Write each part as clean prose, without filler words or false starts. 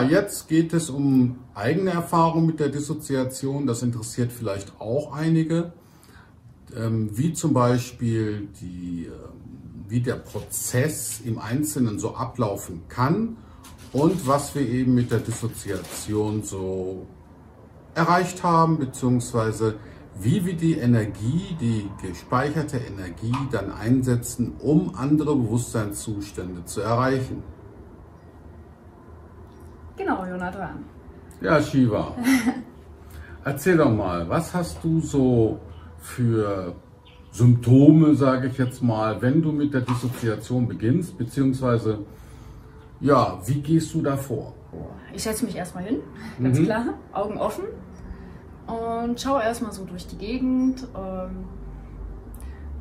Jetzt geht es um eigene Erfahrung mit der Dissoziation. Das interessiert vielleicht auch einige, wie zum Beispiel wie der Prozess im Einzelnen so ablaufen kann und was wir eben mit der Dissoziation so erreicht haben, beziehungsweise wie wir die Energie, die gespeicherte Energie dann einsetzen, um andere Bewusstseinszustände zu erreichen. Genau, Jonathan. Ja, Shiva. Erzähl doch mal, was hast du so für Symptome, sage ich jetzt mal, wenn du mit der Dissoziation beginnst, beziehungsweise, ja, wie gehst du da vor? Ich setze mich erstmal hin, ganz klar, Augen offen und schaue erstmal so durch die Gegend.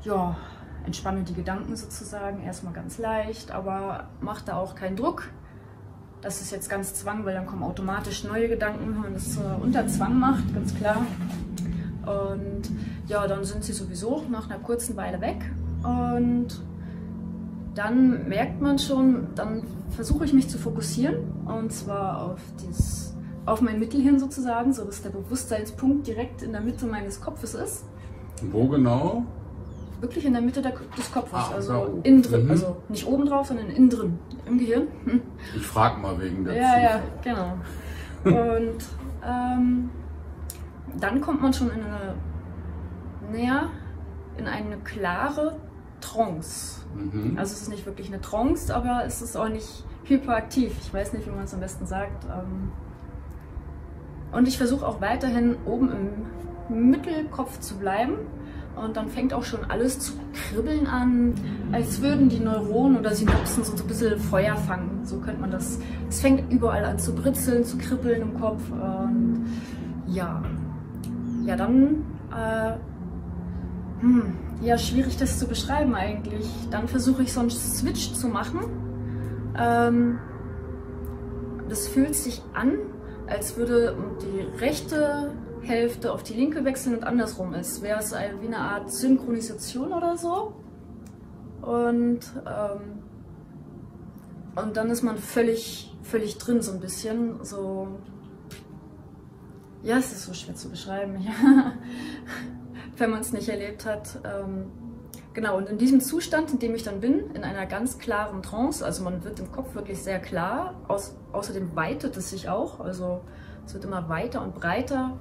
Ja, entspanne die Gedanken sozusagen, erstmal ganz leicht, aber mache da auch keinen Druck. Das ist jetzt ganz Zwang, weil dann kommen automatisch neue Gedanken, wenn man das unter Zwang macht, ganz klar. Und ja, dann sind sie sowieso nach einer kurzen Weile weg. Und dann merkt man schon, dann versuche ich mich zu fokussieren. Und zwar auf mein Mittelhirn sozusagen, so dass der Bewusstseinspunkt direkt in der Mitte meines Kopfes ist. Wo genau? Wirklich in der Mitte des Kopfes, also innen drin. Also nicht oben drauf, sondern innen drin, im Gehirn. Ich frage mal wegen der Ja, genau. Und dann kommt man schon in eine klare Trance. Also es ist nicht wirklich eine Trance, aber es ist auch nicht hyperaktiv. Ich weiß nicht, wie man es am besten sagt. Und ich versuche auch weiterhin oben im Mittelkopf zu bleiben. Und dann fängt auch schon alles zu kribbeln an, als würden die Neuronen oder Synapsen so ein bisschen Feuer fangen. So könnte man das. Es fängt überall an zu britzeln, zu kribbeln im Kopf. Und ja, dann, ja, schwierig das zu beschreiben eigentlich. Dann versuche ich so einen Switch zu machen. Das fühlt sich an, als würde die rechte Hälfte auf die linke wechseln und andersrum ist. Wäre es wie eine Art Synchronisation oder so. Und dann ist man völlig drin, so ein bisschen. So, ja, es ist so schwer zu beschreiben, wenn man es nicht erlebt hat. Genau, und in diesem Zustand, in dem ich dann bin, in einer ganz klaren Trance, also man wird im Kopf wirklich sehr klar, außerdem weitet es sich auch, also es wird immer weiter und breiter.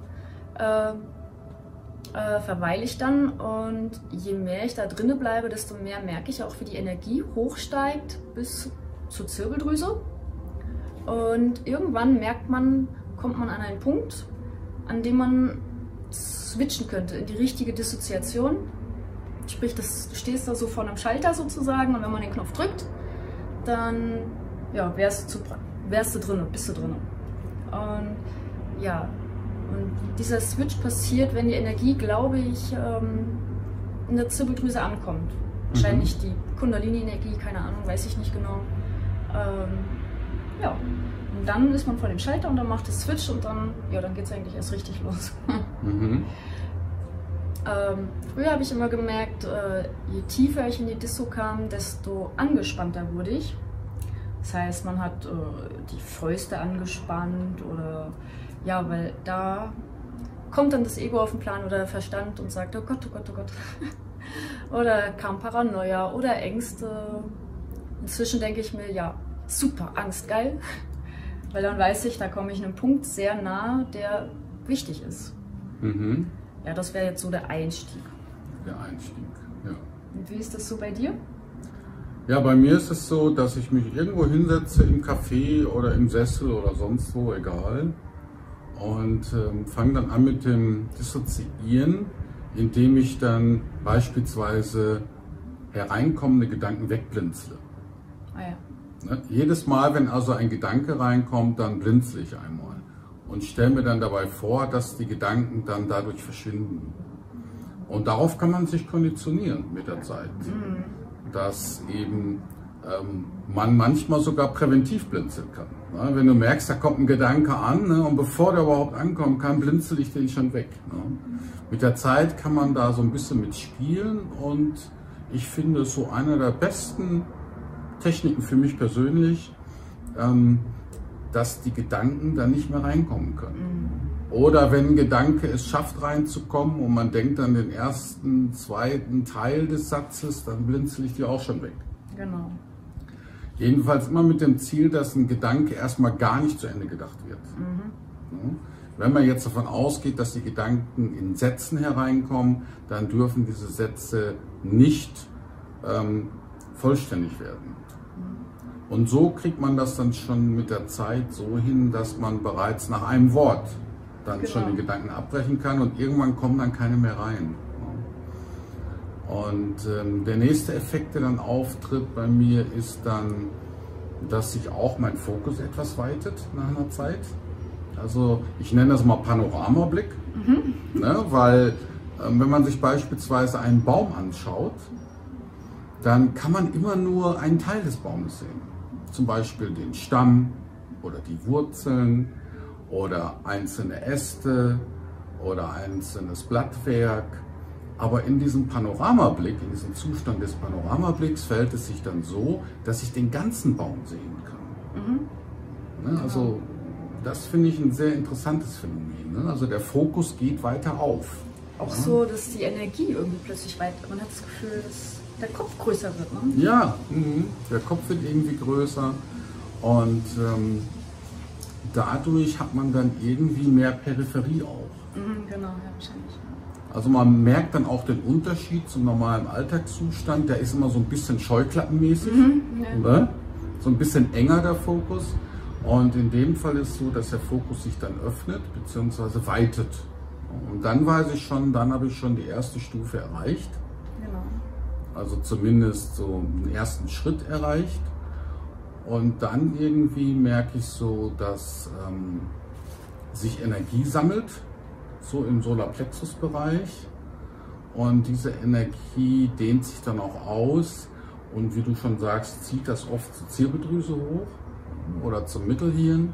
Verweile ich dann, und je mehr ich da drinne bleibe, desto mehr merke ich auch, wie die Energie hochsteigt bis zur Zirbeldrüse. Und irgendwann kommt man an einen Punkt, an dem man switchen könnte in die richtige Dissoziation. Sprich, du stehst da so vor einem Schalter sozusagen, und wenn man den Knopf drückt, dann ja, bist du drin. Und ja. Und dieser Switch passiert, wenn die Energie, glaube ich, in der Zirbeldrüse ankommt. Wahrscheinlich die Kundalini-Energie, keine Ahnung, weiß ich nicht genau. Ja, und dann ist man vor dem Schalter und dann macht es Switch und dann geht es eigentlich erst richtig los. Früher habe ich immer gemerkt, je tiefer ich in die Disso kam, desto angespannter wurde ich. Das heißt, man hat die Fäuste angespannt oder ja, weil da kommt dann das Ego auf den Plan oder der Verstand und sagt, oh Gott, oh Gott, oh Gott. Oder kam Paranoia oder Ängste. Inzwischen denke ich mir, ja, super, Angst, geil. Weil dann weiß ich, da komme ich einem Punkt sehr nah, der wichtig ist. Ja, das wäre jetzt so der Einstieg. Der Einstieg, ja. Und wie ist das so bei dir? Ja, bei mir ist es so, dass ich mich irgendwo hinsetze, im Café oder im Sessel oder sonst wo, egal. Und fange dann an mit dem Dissoziieren, indem ich dann beispielsweise hereinkommende Gedanken wegblinzle. Ne? Jedes Mal, wenn also ein Gedanke reinkommt, dann blinzle ich einmal und stelle mir dann dabei vor, dass die Gedanken dann dadurch verschwinden. Und darauf kann man sich konditionieren mit der Zeit, dass eben man manchmal sogar präventiv blinzeln kann. Ne? Wenn du merkst, da kommt ein Gedanke an, ne? Und bevor der überhaupt ankommen kann, blinzel ich den schon weg. Ne? Mit der Zeit kann man da so ein bisschen mitspielen, und ich finde es so einer der besten Techniken für mich persönlich, dass die Gedanken dann nicht mehr reinkommen können. Oder wenn ein Gedanke es schafft reinzukommen und man denkt an den ersten, zweiten Teil des Satzes, dann blinzel ich die auch schon weg. Genau. Jedenfalls immer mit dem Ziel, dass ein Gedanke erstmal gar nicht zu Ende gedacht wird. Ja. Wenn man jetzt davon ausgeht, dass die Gedanken in Sätzen hereinkommen, dann dürfen diese Sätze nicht vollständig werden. Und so kriegt man das dann schon mit der Zeit so hin, dass man bereits nach einem Wort dann schon die Gedanken abbrechen kann und irgendwann kommen dann keine mehr rein. Und der nächste Effekt, der dann auftritt bei mir, ist dann, dass sich auch mein Fokus etwas weitet nach einer Zeit. Also ich nenne das mal Panoramablick, ne, weil wenn man sich beispielsweise einen Baum anschaut, dann kann man immer nur einen Teil des Baumes sehen. Zum Beispiel den Stamm oder die Wurzeln oder einzelne Äste oder einzelnes Blattwerk. Aber in diesem Panoramablick, in diesem Zustand des Panoramablicks verhält es sich dann so, dass ich den ganzen Baum sehen kann. Ne? Also das finde ich ein sehr interessantes Phänomen. Ne? Also der Fokus geht weiter auf. Auch so, dass die Energie irgendwie plötzlich weiter, man hat das Gefühl, dass der Kopf größer wird. Ne? Ja, der Kopf wird irgendwie größer und dadurch hat man dann irgendwie mehr Peripherie auch. Genau, ja, wahrscheinlich. Also man merkt dann auch den Unterschied zum normalen Alltagszustand, der ist immer so ein bisschen scheuklappenmäßig, ne? So ein bisschen enger der Fokus. Und in dem Fall ist es so, dass der Fokus sich dann öffnet bzw. weitet. Und dann weiß ich schon, dann habe ich schon die erste Stufe erreicht. Genau. Also zumindest so einen ersten Schritt erreicht. Und dann irgendwie merke ich so, dass sich Energie sammelt, so im Solarplexus-Bereich. Und diese Energie dehnt sich dann auch aus und wie du schon sagst, zieht das oft zur Zirbeldrüse hoch oder zum Mittelhirn.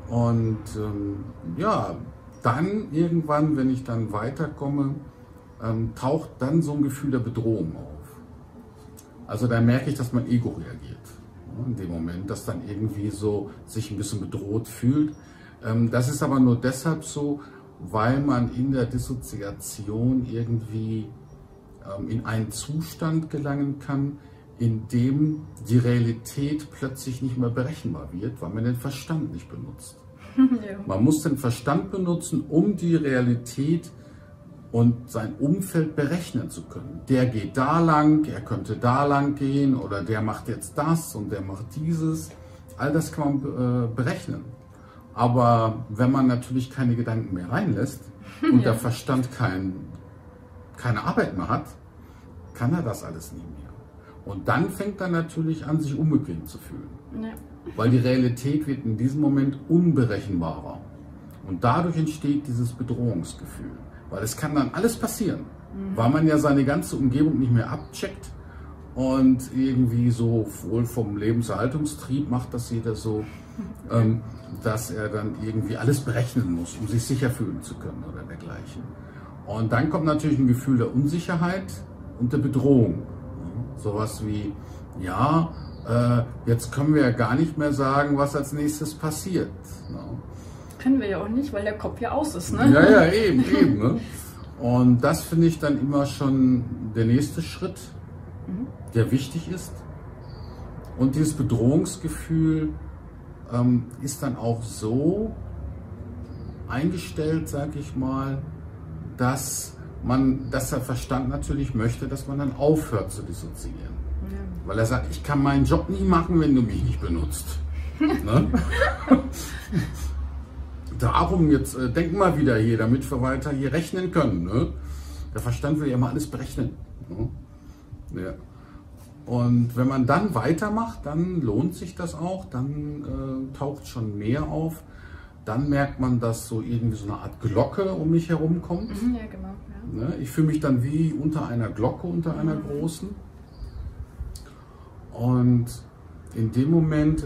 Und ja, dann irgendwann, wenn ich dann weiterkomme, taucht dann so ein Gefühl der Bedrohung auf. Also da merke ich, dass mein Ego reagiert. In dem Moment, dass dann irgendwie so sich ein bisschen bedroht fühlt. Das ist aber nur deshalb so, weil man in der Dissoziation irgendwie in einen Zustand gelangen kann, in dem die Realität plötzlich nicht mehr berechenbar wird, weil man den Verstand nicht benutzt. Ja. Man muss den Verstand benutzen, um die Realität und sein Umfeld berechnen zu können. Der geht da lang, er könnte da lang gehen oder der macht jetzt das und der macht dieses. All das kann man berechnen. Aber wenn man natürlich keine Gedanken mehr reinlässt und der Verstand keine Arbeit mehr hat, kann er das alles nie mehr. Und dann fängt er natürlich an, sich unbequem zu fühlen. Ja. Weil die Realität wird in diesem Moment unberechenbarer. Und dadurch entsteht dieses Bedrohungsgefühl. Weil es kann dann alles passieren, weil man ja seine ganze Umgebung nicht mehr abcheckt und irgendwie so wohl vom Lebenserhaltungstrieb macht das jeder so, dass er dann irgendwie alles berechnen muss, um sich sicher fühlen zu können oder dergleichen. Und dann kommt natürlich ein Gefühl der Unsicherheit und der Bedrohung. Sowas wie, ja, jetzt können wir ja gar nicht mehr sagen, was als nächstes passiert. Können wir ja auch nicht, weil der Kopf ja aus ist, ne? Ja, ja, eben. Ne? Und das finde ich dann immer schon der nächste Schritt, der wichtig ist. Und dieses Bedrohungsgefühl ist dann auch so eingestellt, sage ich mal, dass der Verstand natürlich möchte, dass man dann aufhört zu dissoziieren. Ja. Weil er sagt, ich kann meinen Job nie machen, wenn du mich nicht benutzt. Ne? Darum, jetzt denk mal wieder hier, damit wir weiter hier rechnen können. Ne? Der Verstand will ja mal alles berechnen. Ne? Ja. Und wenn man dann weitermacht, dann lohnt sich das auch, dann taucht schon mehr auf. Dann merkt man, dass so irgendwie so eine Art Glocke um mich herum kommt. Ja, genau. Ja. Ne? Ich fühle mich dann wie unter einer Glocke, unter einer großen. Und in dem Moment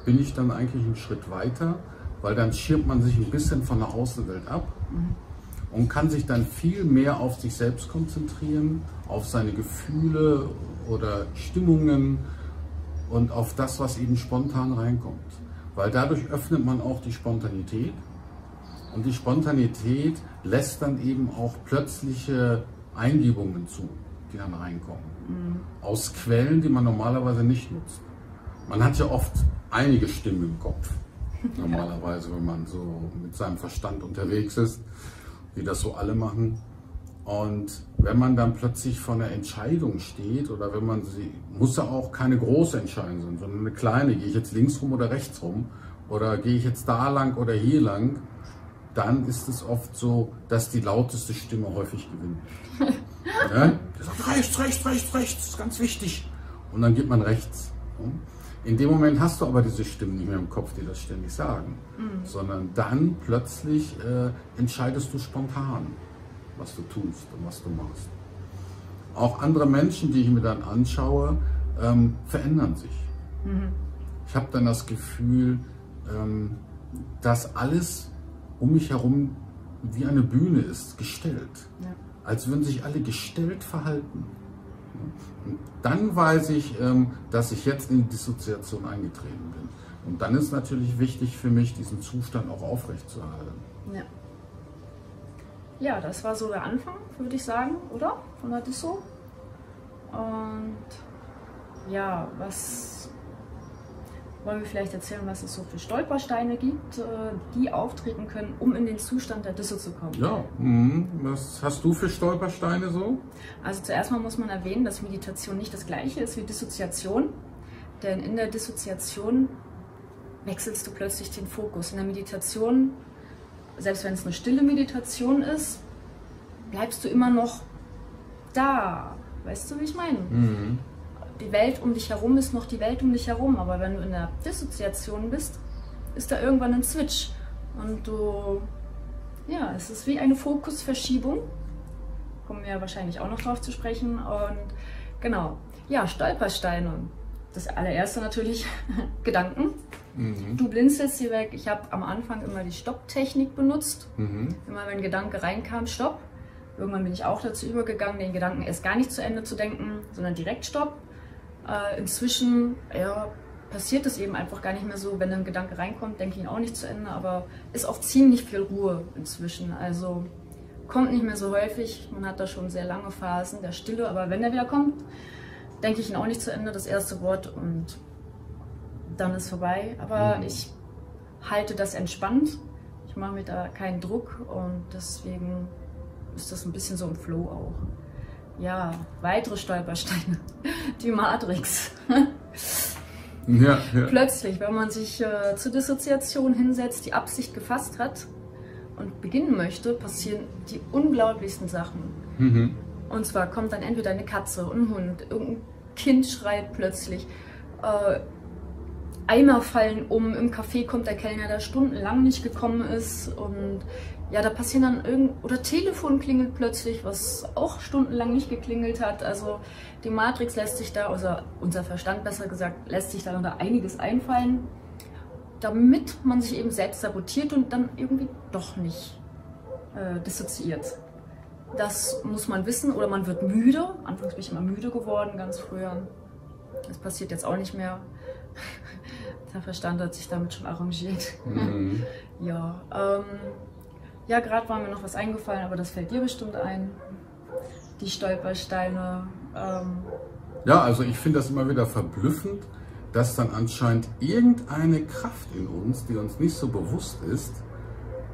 bin ich dann eigentlich einen Schritt weiter, weil dann schirmt man sich ein bisschen von der Außenwelt ab und kann sich dann viel mehr auf sich selbst konzentrieren, auf seine Gefühle oder Stimmungen und auf das, was eben spontan reinkommt. weil dadurch öffnet man auch die Spontanität. Und die Spontanität lässt dann eben auch plötzliche Eingebungen zu, die dann reinkommen. Aus Quellen, die man normalerweise nicht nutzt. Man hat ja oft einige Stimmen im Kopf, normalerweise, wenn man so mit seinem Verstand unterwegs ist, wie das so alle machen. Und wenn man dann plötzlich vor einer Entscheidung steht, oder wenn man sie, muss ja auch keine große Entscheidung sein, sondern eine kleine, gehe ich jetzt links rum oder rechts rum, oder gehe ich jetzt da lang oder hier lang, dann ist es oft so, dass die lauteste Stimme häufig gewinnt. Ja? Die sagt, rechts, rechts, rechts, rechts, das ist ganz wichtig. Und dann geht man rechts. In dem Moment hast du aber diese Stimmen nicht mehr im Kopf, die das ständig sagen, sondern dann plötzlich entscheidest du spontan, was du tust und was du machst. Auch andere Menschen, die ich mir dann anschaue, verändern sich. Ich habe dann das Gefühl, dass alles um mich herum wie eine Bühne ist, gestellt. Ja. Als würden sich alle gestellt verhalten. Und dann weiß ich, dass ich jetzt in die Dissoziation eingetreten bin. Und dann ist natürlich wichtig für mich, diesen Zustand auch aufrechtzuerhalten. Ja. Ja, das war so der Anfang, würde ich sagen, oder? Von der Disso. Und ja, was wollen wir vielleicht erzählen, was es so für Stolpersteine gibt, die auftreten können, um in den Zustand der Disso zu kommen? Ja, was hast du für Stolpersteine so? Also zuerst mal muss man erwähnen, dass Meditation nicht das gleiche ist wie Dissoziation. Denn in der Dissoziation wechselst du plötzlich den Fokus. In der Meditation, selbst wenn es eine stille Meditation ist, bleibst du immer noch da. Weißt du, wie ich meine? Die Welt um dich herum ist noch die Welt um dich herum, aber wenn du in der Dissoziation bist, ist da irgendwann ein Switch. Und du, ja, es ist wie eine Fokusverschiebung. Kommen wir ja wahrscheinlich auch noch drauf zu sprechen. Und genau, ja, Stolpersteine. Das allererste natürlich Gedanken. Du blinzelst sie weg. Ich habe am Anfang immer die Stopptechnik benutzt. Immer wenn ein Gedanke reinkam, Stopp. Irgendwann bin ich auch dazu übergegangen, den Gedanken erst gar nicht zu Ende zu denken, sondern direkt Stopp. Inzwischen ja, passiert es eben einfach gar nicht mehr so. Wenn ein Gedanke reinkommt, denke ich ihn auch nicht zu Ende, aber ist auch ziemlich viel Ruhe inzwischen. Also kommt nicht mehr so häufig. Man hat da schon sehr lange Phasen der Stille, aber wenn er wieder kommt, denke ich ihn auch nicht zu Ende, das erste Wort, und dann ist vorbei. Aber ich halte das entspannt. Ich mache mir da keinen Druck und deswegen ist das ein bisschen so im Flow auch. Ja, weitere Stolpersteine. Die Matrix. Ja. Plötzlich, wenn man sich zur Dissoziation hinsetzt, die Absicht gefasst hat und beginnen möchte, passieren die unglaublichsten Sachen. Und zwar kommt dann entweder eine Katze, ein Hund, irgendein Kind schreit plötzlich, Eimer fallen um, im Café kommt der Kellner, der stundenlang nicht gekommen ist, und ja, da passieren dann oder Telefon klingelt plötzlich, was auch stundenlang nicht geklingelt hat. Also die Matrix lässt sich da, also unser Verstand besser gesagt, lässt sich da einiges einfallen, damit man sich eben selbst sabotiert und dann irgendwie doch nicht dissoziiert. Das muss man wissen, oder man wird müde. Anfangs bin ich immer müde geworden, ganz früher. Das passiert jetzt auch nicht mehr. Der Verstand hat sich damit schon arrangiert. Ja, ja, gerade war mir noch was eingefallen, aber das fällt dir bestimmt ein. Die Stolpersteine. Ja, also ich finde das immer wieder verblüffend, dass dann anscheinend irgendeine Kraft in uns, die uns nicht so bewusst ist,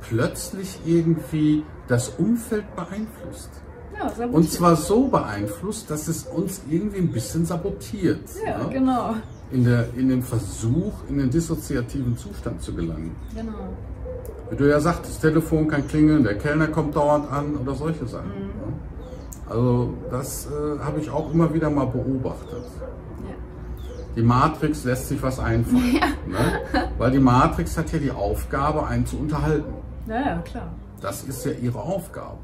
plötzlich irgendwie das Umfeld beeinflusst. Ja, sabotiert. Und zwar so beeinflusst, dass es uns irgendwie ein bisschen sabotiert. Ja, genau. In dem Versuch, in den dissoziativen Zustand zu gelangen. Genau. Wie du ja sagst, das Telefon kann klingeln, der Kellner kommt dauernd an oder solche Sachen. Ja. Also das habe ich auch immer wieder mal beobachtet. Ja. Die Matrix lässt sich was einfallen. Ja. Ne? Weil die Matrix hat ja die Aufgabe, einen zu unterhalten. Ja, klar. Das ist ja ihre Aufgabe.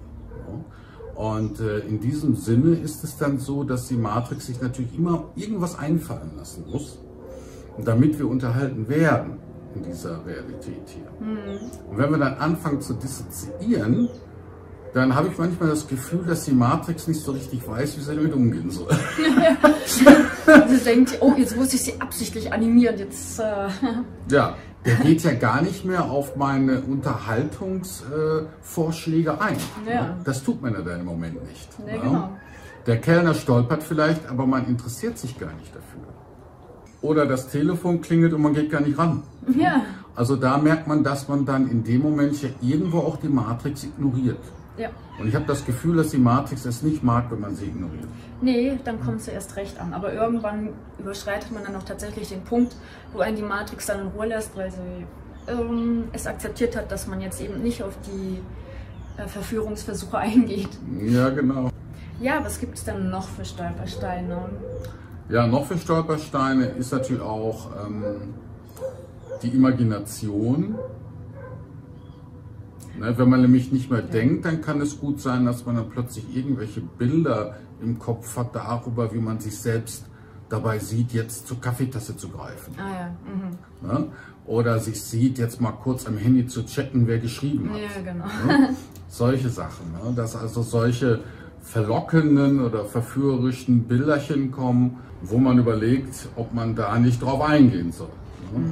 Ja. Und in diesem Sinne ist es dann so, dass die Matrix sich natürlich immer irgendwas einfallen lassen muss, damit wir unterhalten werden in dieser Realität hier. Und wenn wir dann anfangen zu dissoziieren, dann habe ich manchmal das Gefühl, dass die Matrix nicht so richtig weiß, wie sie damit umgehen soll. Sie denkt, oh, jetzt muss ich sie absichtlich animieren. Jetzt, Ja, der geht ja gar nicht mehr auf meine Unterhaltungsvorschläge ein. Ja. Das tut man ja dann im Moment nicht. Ja, genau. Der Kellner stolpert vielleicht, aber man interessiert sich gar nicht dafür. Oder das Telefon klingelt und man geht gar nicht ran. Ja. Also da merkt man, dass man dann in dem Moment ja irgendwo auch die Matrix ignoriert. Ja. Und ich habe das Gefühl, dass die Matrix es nicht mag, wenn man sie ignoriert. Nee, dann kommt sie erst recht an. Aber irgendwann überschreitet man dann auch tatsächlich den Punkt, wo einen die Matrix dann in Ruhe lässt, weil sie es akzeptiert hat, dass man jetzt eben nicht auf die Verführungsversuche eingeht. Ja, genau. Ja, was gibt es denn noch für Stolpersteine? Ja, noch für Stolpersteine ist natürlich auch die Imagination. Ne, wenn man nämlich nicht mehr denkt, dann kann es gut sein, dass man dann plötzlich irgendwelche Bilder im Kopf hat darüber, wie man sich selbst dabei sieht, jetzt zur Kaffeetasse zu greifen. Ah ja. Mhm. Ne? Oder sich sieht, jetzt mal kurz am Handy zu checken, wer geschrieben hat. Ja, genau. Ne? Solche Sachen. Ne? Dass also solche verlockenden oder verführerischen Bilderchen kommen, wo man überlegt, ob man da nicht drauf eingehen soll.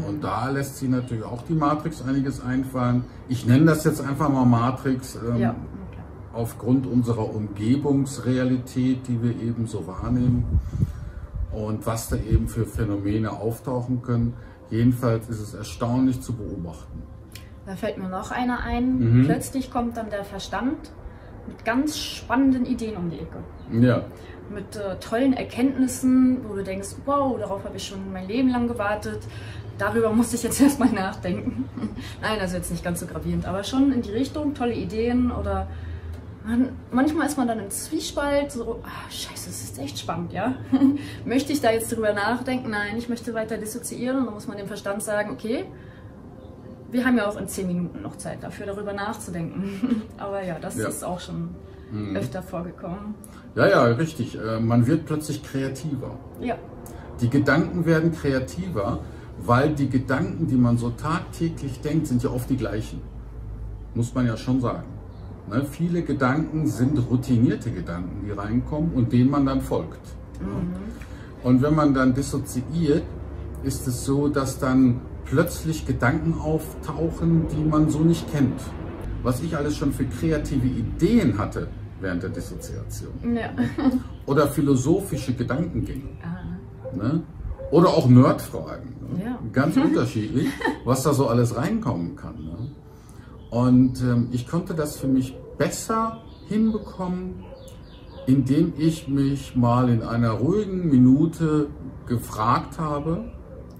Und da lässt sich natürlich auch die Matrix einiges einfallen. Ich nenne das jetzt einfach mal Matrix, Ja. aufgrund unserer Umgebungsrealität, die wir eben so wahrnehmen und was da eben für Phänomene auftauchen können. Jedenfalls ist es erstaunlich zu beobachten. Da fällt mir noch einer ein. Plötzlich kommt dann der Verstand mit ganz spannenden Ideen um die Ecke. Ja. Mit tollen Erkenntnissen, wo du denkst, wow, darauf habe ich schon mein Leben lang gewartet. Darüber muss ich jetzt erstmal nachdenken. Nein, also jetzt nicht ganz so gravierend, aber schon in die Richtung, tolle Ideen oder manchmal ist man dann im Zwiespalt, so, scheiße, das ist echt spannend, ja. Möchte ich da jetzt drüber nachdenken? Nein, ich möchte weiter dissoziieren und dann muss man dem Verstand sagen, okay, wir haben ja auch in 10 Minuten noch Zeit dafür, darüber nachzudenken. Aber ja, das ist auch schon öfter vorgekommen. Ja, ja, richtig. Man wird plötzlich kreativer. Ja. Die Gedanken werden kreativer, weil die Gedanken, die man so tagtäglich denkt, sind ja oft die gleichen. Muss man ja schon sagen. Ne? Viele Gedanken sind routinierte Gedanken, die reinkommen und denen man dann folgt. Und wenn man dann dissoziiert, ist es so, dass dann plötzlich Gedanken auftauchen, die man so nicht kennt. Was ich alles schon für kreative Ideen hatte während der Dissoziation. Ja. Oder philosophische Gedankengänge. Ah. Ne? Oder auch Nerdfragen. Ne? Ja. Ganz unterschiedlich, was da so alles reinkommen kann. Ne? Und ich konnte das für mich besser hinbekommen, indem ich mich mal in einer ruhigen Minute gefragt habe,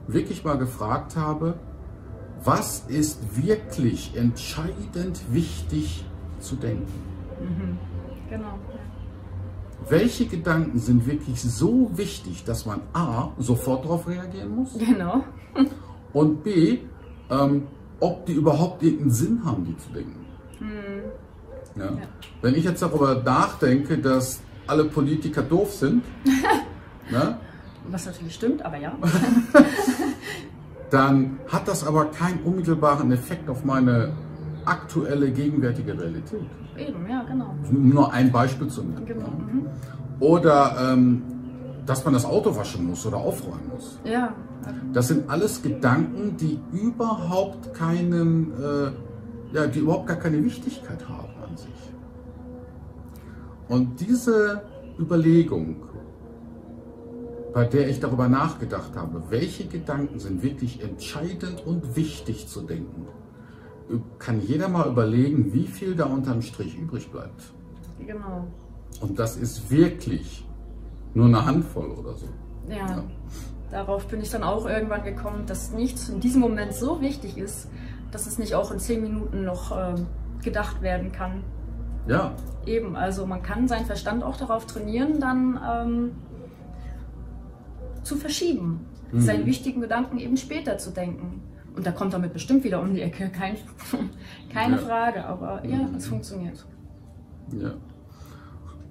wirklich mal gefragt habe, was ist wirklich entscheidend wichtig zu denken? Genau. Welche Gedanken sind wirklich so wichtig, dass man A, sofort darauf reagieren muss Genau. und B, ob die überhaupt irgendeinen Sinn haben, die zu denken. Ja. Wenn ich jetzt darüber nachdenke, dass alle Politiker doof sind, ne, Was natürlich stimmt, aber ja. dann hat das aber keinen unmittelbaren Effekt auf meine aktuelle, gegenwärtige Realität. Eben, ja, genau. Um nur ein Beispiel zu nennen. Genau. Oder dass man das Auto waschen muss oder aufräumen muss. Ja. Das sind alles Gedanken, die überhaupt keinen, die überhaupt gar keine Wichtigkeit haben an sich. Und diese Überlegung, bei der ich darüber nachgedacht habe, welche Gedanken sind wirklich entscheidend und wichtig zu denken, kann jeder mal überlegen, wie viel da unterm Strich übrig bleibt. Genau. Und das ist wirklich nur eine Handvoll oder so. Ja. Darauf bin ich dann auch irgendwann gekommen, dass nichts in diesem Moment so wichtig ist, dass es nicht auch in 10 Minuten noch gedacht werden kann. Ja. Eben, also man kann seinen Verstand auch darauf trainieren, dann zu verschieben, seinen wichtigen Gedanken eben später zu denken. Und da kommt damit bestimmt wieder um die Ecke, keine Frage, aber ja, es funktioniert. Ja.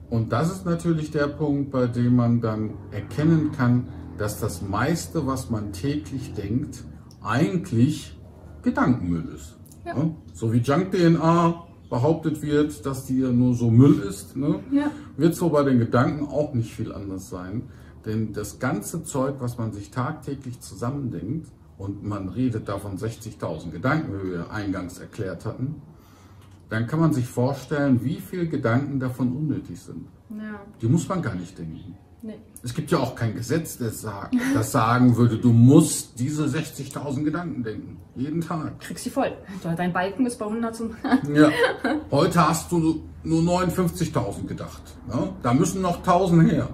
Und das ist natürlich der Punkt, bei dem man dann erkennen kann, dass das meiste, was man täglich denkt, eigentlich Gedankenmüll ist. Ja. Ja? So wie Junk-DNA behauptet wird, dass die ja nur so Müll ist, ne? Ja. Wird so bei den Gedanken auch nicht viel anders sein. Denn das ganze Zeug, was man sich tagtäglich zusammendenkt, und man redet da von 60.000 Gedanken, wie wir eingangs erklärt hatten, dann kann man sich vorstellen, wie viele Gedanken davon unnötig sind. Ja. Die muss man gar nicht denken. Nee. Es gibt ja auch kein Gesetz, das sagen würde, du musst diese 60.000 Gedanken denken. Jeden Tag. Kriegst sie voll. Dein Balken ist bei 100 zum... Ja. Heute hast du nur 59.000 gedacht. Ne? Da müssen noch 1.000 her.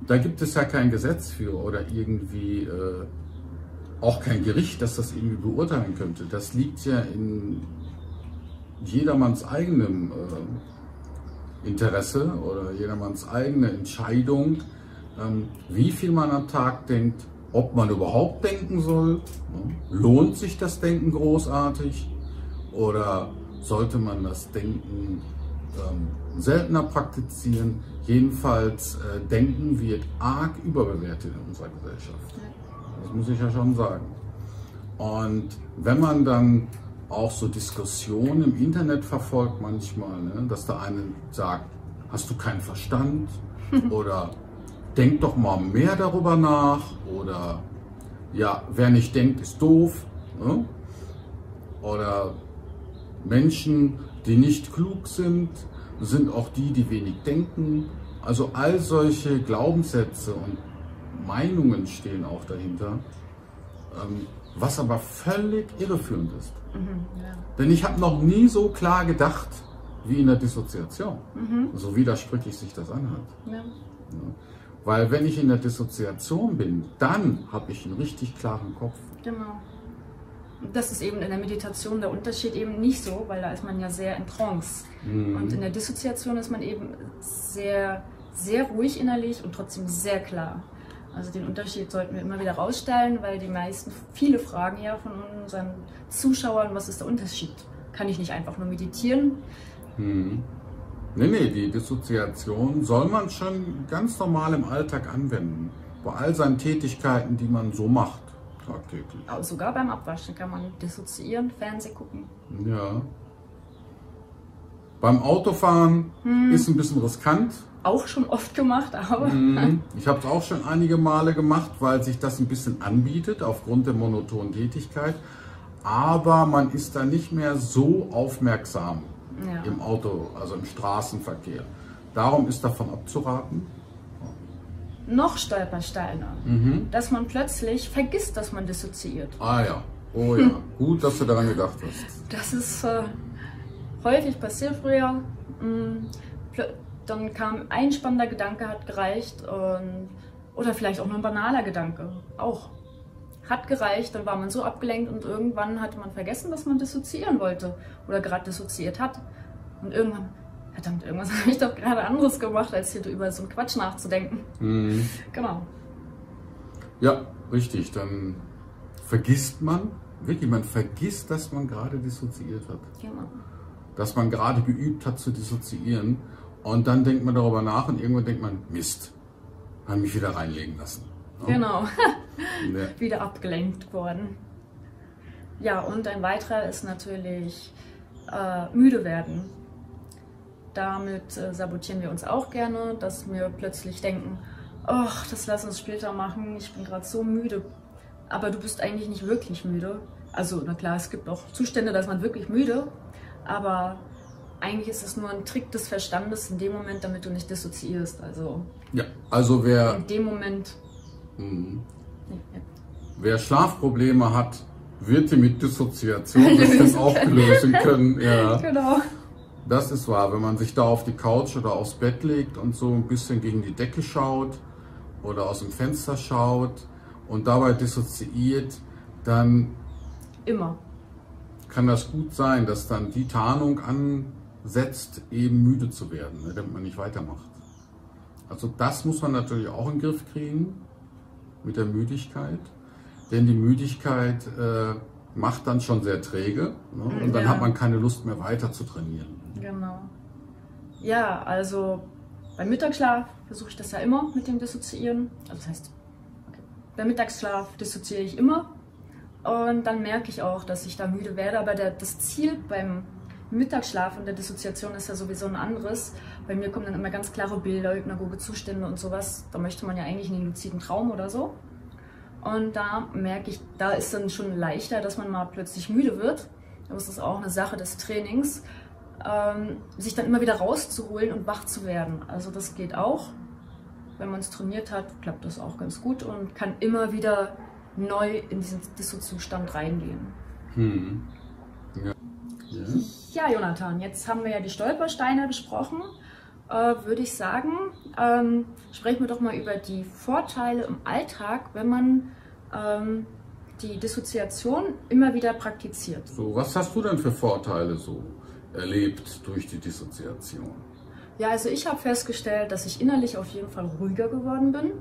Da gibt es ja kein Gesetz für oder irgendwie auch kein Gericht, das das irgendwie beurteilen könnte. Das liegt ja in jedermanns eigenem Interesse oder jedermanns eigene Entscheidung, wie viel man am Tag denkt, ob man überhaupt denken soll. Ne? Lohnt sich das Denken großartig oder sollte man das Denken seltener praktizieren? Jedenfalls Denken wird arg überbewertet in unserer Gesellschaft. Das muss ich ja schon sagen. Und wenn man dann auch so Diskussionen im Internet verfolgt manchmal, ne, dass der eine sagt, hast du keinen Verstand? Oder denk doch mal mehr darüber nach. Oder ja, wer nicht denkt, ist doof. Ne? Oder Menschen, die nicht klug sind, sind auch die, die wenig denken. Also all solche Glaubenssätze und Meinungen stehen auch dahinter, was aber völlig irreführend ist. Ja. Denn ich habe noch nie so klar gedacht wie in der Dissoziation, so widersprüchlich sich das anhört. Ja. Ja. Weil wenn ich in der Dissoziation bin, dann habe ich einen richtig klaren Kopf. Genau. Das ist eben in der Meditation der Unterschied eben nicht so, weil da ist man ja sehr in Trance. Und in der Dissoziation ist man eben sehr, sehr ruhig innerlich und trotzdem sehr klar. Also den Unterschied sollten wir immer wieder rausstellen, weil viele fragen ja von unseren Zuschauern, was ist der Unterschied? Kann ich nicht einfach nur meditieren? Nee, die Dissoziation soll man schon ganz normal im Alltag anwenden. Bei all seinen Tätigkeiten, die man so macht, tagtäglich. Aber sogar beim Abwaschen kann man dissoziieren, Fernsehen gucken. Ja. Beim Autofahren ist ein bisschen riskant. Auch schon oft gemacht, aber... Ich habe es auch schon einige Male gemacht, weil sich das ein bisschen anbietet aufgrund der monotonen Tätigkeit. Aber man ist da nicht mehr so aufmerksam im Auto, also im Straßenverkehr. Darum ist davon abzuraten. Noch Stolpersteine, dass man plötzlich vergisst, dass man dissoziiert. Ah ja, oh ja, gut, dass du daran gedacht hast. Das ist häufig passiert früher. Dann kam ein spannender Gedanke, hat gereicht, oder vielleicht auch nur ein banaler Gedanke, auch. Hat gereicht, dann war man so abgelenkt und irgendwann hatte man vergessen, dass man dissoziieren wollte oder gerade dissoziiert hat. Und irgendwann, verdammt, irgendwas habe ich doch gerade anderes gemacht, als hier über so einen Quatsch nachzudenken. Genau. Ja, richtig, dann vergisst man, wirklich, man vergisst, dass man gerade dissoziiert hat. Genau. Dass man gerade geübt hat zu dissoziieren. Und dann denkt man darüber nach und irgendwann denkt man, Mist, haben mich wieder reinlegen lassen. Ja? Genau, Ja. wieder abgelenkt worden. Ja, und ein weiterer ist natürlich müde werden. Damit sabotieren wir uns auch gerne, dass wir plötzlich denken, ach, das lass uns später machen, ich bin gerade so müde. Aber du bist eigentlich nicht wirklich müde. Also, na klar, es gibt auch Zustände, da ist man wirklich müde, aber eigentlich ist es nur ein Trick des Verstandes in dem Moment, damit du nicht dissoziierst. Also, Ja, also in dem Moment. wer Schlafprobleme hat, wird die mit Dissoziation bestimmt auch lösen können. Ja. Genau. Das ist wahr, wenn man sich da auf die Couch oder aufs Bett legt und so ein bisschen gegen die Decke schaut oder aus dem Fenster schaut und dabei dissoziiert, dann Immer. kann das gut sein, dass dann die Tarnung ansetzt, eben müde zu werden, damit man nicht weitermacht. Also das muss man natürlich auch in den Griff kriegen mit der Müdigkeit, denn die Müdigkeit macht dann schon sehr träge, ne? Und dann hat man keine Lust mehr weiter zu trainieren. Genau. Ja, also beim Mittagsschlaf versuche ich das ja immer mit dem Dissoziieren. Also das heißt, beim Mittagsschlaf dissoziiere ich immer und dann merke ich auch, dass ich da müde werde. Aber das Ziel beim Mittagsschlaf und der Dissoziation ist ja sowieso ein anderes. Bei mir kommen dann immer ganz klare Bilder, hypnagoge Zustände und sowas. Da möchte man ja eigentlich in den luziden Traum oder so. Und da merke ich, da ist dann schon leichter, dass man mal plötzlich müde wird. Aber es ist auch eine Sache des Trainings, sich dann immer wieder rauszuholen und wach zu werden. Also das geht auch. Wenn man es trainiert hat, klappt das auch ganz gut und kann immer wieder neu in diesen Disso-Zustand reingehen. Hm. Ja. Ja, Jonathan, jetzt haben wir ja die Stolpersteine besprochen. Würde ich sagen, sprechen wir doch mal über die Vorteile im Alltag, wenn man die Dissoziation immer wieder praktiziert. So, was hast du denn für Vorteile so erlebt durch die Dissoziation? Ja, also ich habe festgestellt, dass ich innerlich auf jeden Fall ruhiger geworden bin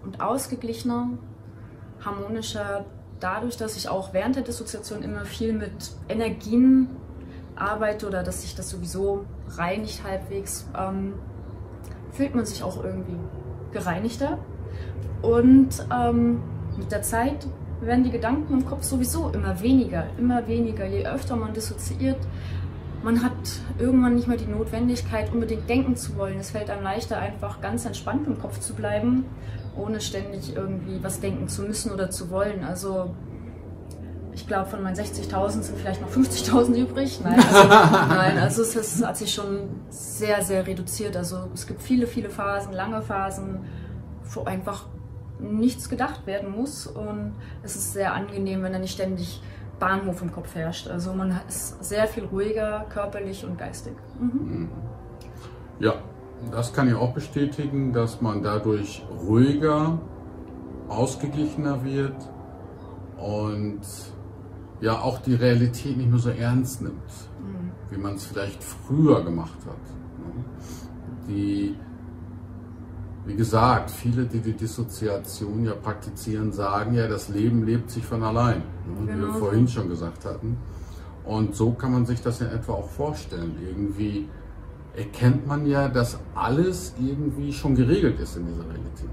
und ausgeglichener, harmonischer, dadurch, dass ich auch während der Dissoziation immer viel mit Energien arbeite oder dass sich das sowieso reinigt halbwegs, fühlt man sich auch irgendwie gereinigter. Und mit der Zeit werden die Gedanken im Kopf sowieso immer weniger, je öfter man dissoziiert. Man hat irgendwann nicht mehr die Notwendigkeit, unbedingt denken zu wollen. Es fällt einem leichter, einfach ganz entspannt im Kopf zu bleiben, ohne ständig irgendwie was denken zu müssen oder zu wollen. Also ich glaube, von meinen 60.000 sind vielleicht noch 50.000 übrig. Nein, also es hat sich schon sehr, sehr reduziert. Also es gibt viele, viele Phasen, lange Phasen, wo einfach nichts gedacht werden muss. Und es ist sehr angenehm, wenn da nicht ständig Bahnhof im Kopf herrscht. Also man ist sehr viel ruhiger, körperlich und geistig. Mhm. Ja, das kann ich auch bestätigen, dass man dadurch ruhiger, ausgeglichener wird und ja auch die Realität nicht mehr so ernst nimmt, wie man es vielleicht früher gemacht hat. Wie gesagt, viele, die die Dissoziation ja praktizieren, sagen ja, das Leben lebt sich von allein, wie wir vorhin schon gesagt hatten. Und so kann man sich das in etwa auch vorstellen. Irgendwie erkennt man ja, dass alles irgendwie schon geregelt ist in dieser Realität.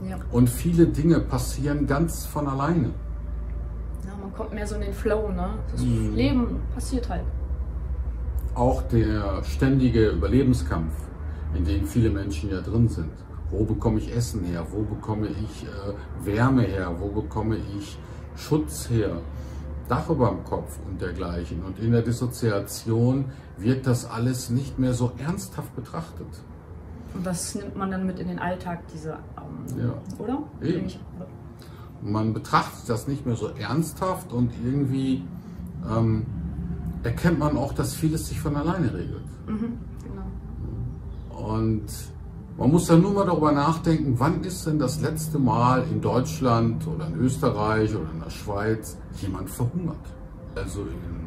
Ja. Und viele Dinge passieren ganz von alleine. Ja, man kommt mehr so in den Flow, ne? Das Leben passiert halt. Auch der ständige Überlebenskampf, in dem viele Menschen ja drin sind. Wo bekomme ich Essen her? Wo bekomme ich Wärme her? Wo bekomme ich Schutz her? Dach über dem Kopf und dergleichen. Und in der Dissoziation wird das alles nicht mehr so ernsthaft betrachtet. Und das nimmt man dann mit in den Alltag, diese, oder? Eben. Man betrachtet das nicht mehr so ernsthaft und irgendwie erkennt man auch, dass vieles sich von alleine regelt. Mhm, genau. Und man muss dann nur mal darüber nachdenken, wann ist denn das letzte Mal in Deutschland oder in Österreich oder in der Schweiz jemand verhungert? Also in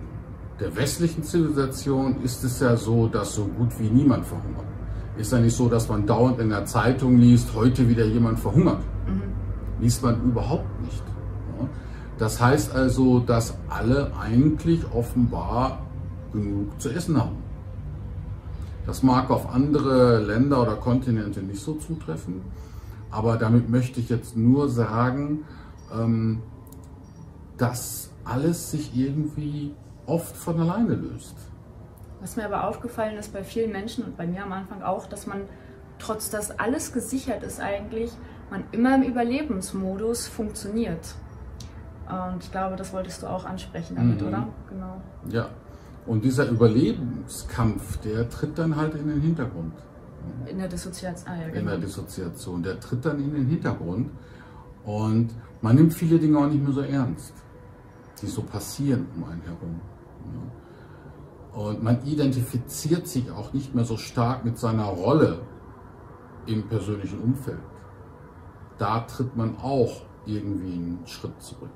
der westlichen Zivilisation ist es ja so, dass so gut wie niemand verhungert. Ist ja nicht so, dass man dauernd in der Zeitung liest, heute wieder jemand verhungert. Liest man überhaupt nicht. Das heißt also, dass alle eigentlich offenbar genug zu essen haben. Das mag auf andere Länder oder Kontinente nicht so zutreffen, aber damit möchte ich jetzt nur sagen, dass alles sich irgendwie oft von alleine löst. Was mir aber aufgefallen ist bei vielen Menschen und bei mir am Anfang auch, dass man, trotz dass alles gesichert ist eigentlich, man immer im Überlebensmodus funktioniert. Und ich glaube, das wolltest du auch ansprechen damit, oder? Genau. Ja. Und dieser Überlebenskampf, der tritt dann halt in den Hintergrund. In der Dissoziation, ja, genau. In der Dissoziation, der tritt dann in den Hintergrund und man nimmt viele Dinge auch nicht mehr so ernst, die so passieren um einen herum. Und man identifiziert sich auch nicht mehr so stark mit seiner Rolle im persönlichen Umfeld. Da tritt man auch irgendwie einen Schritt zurück.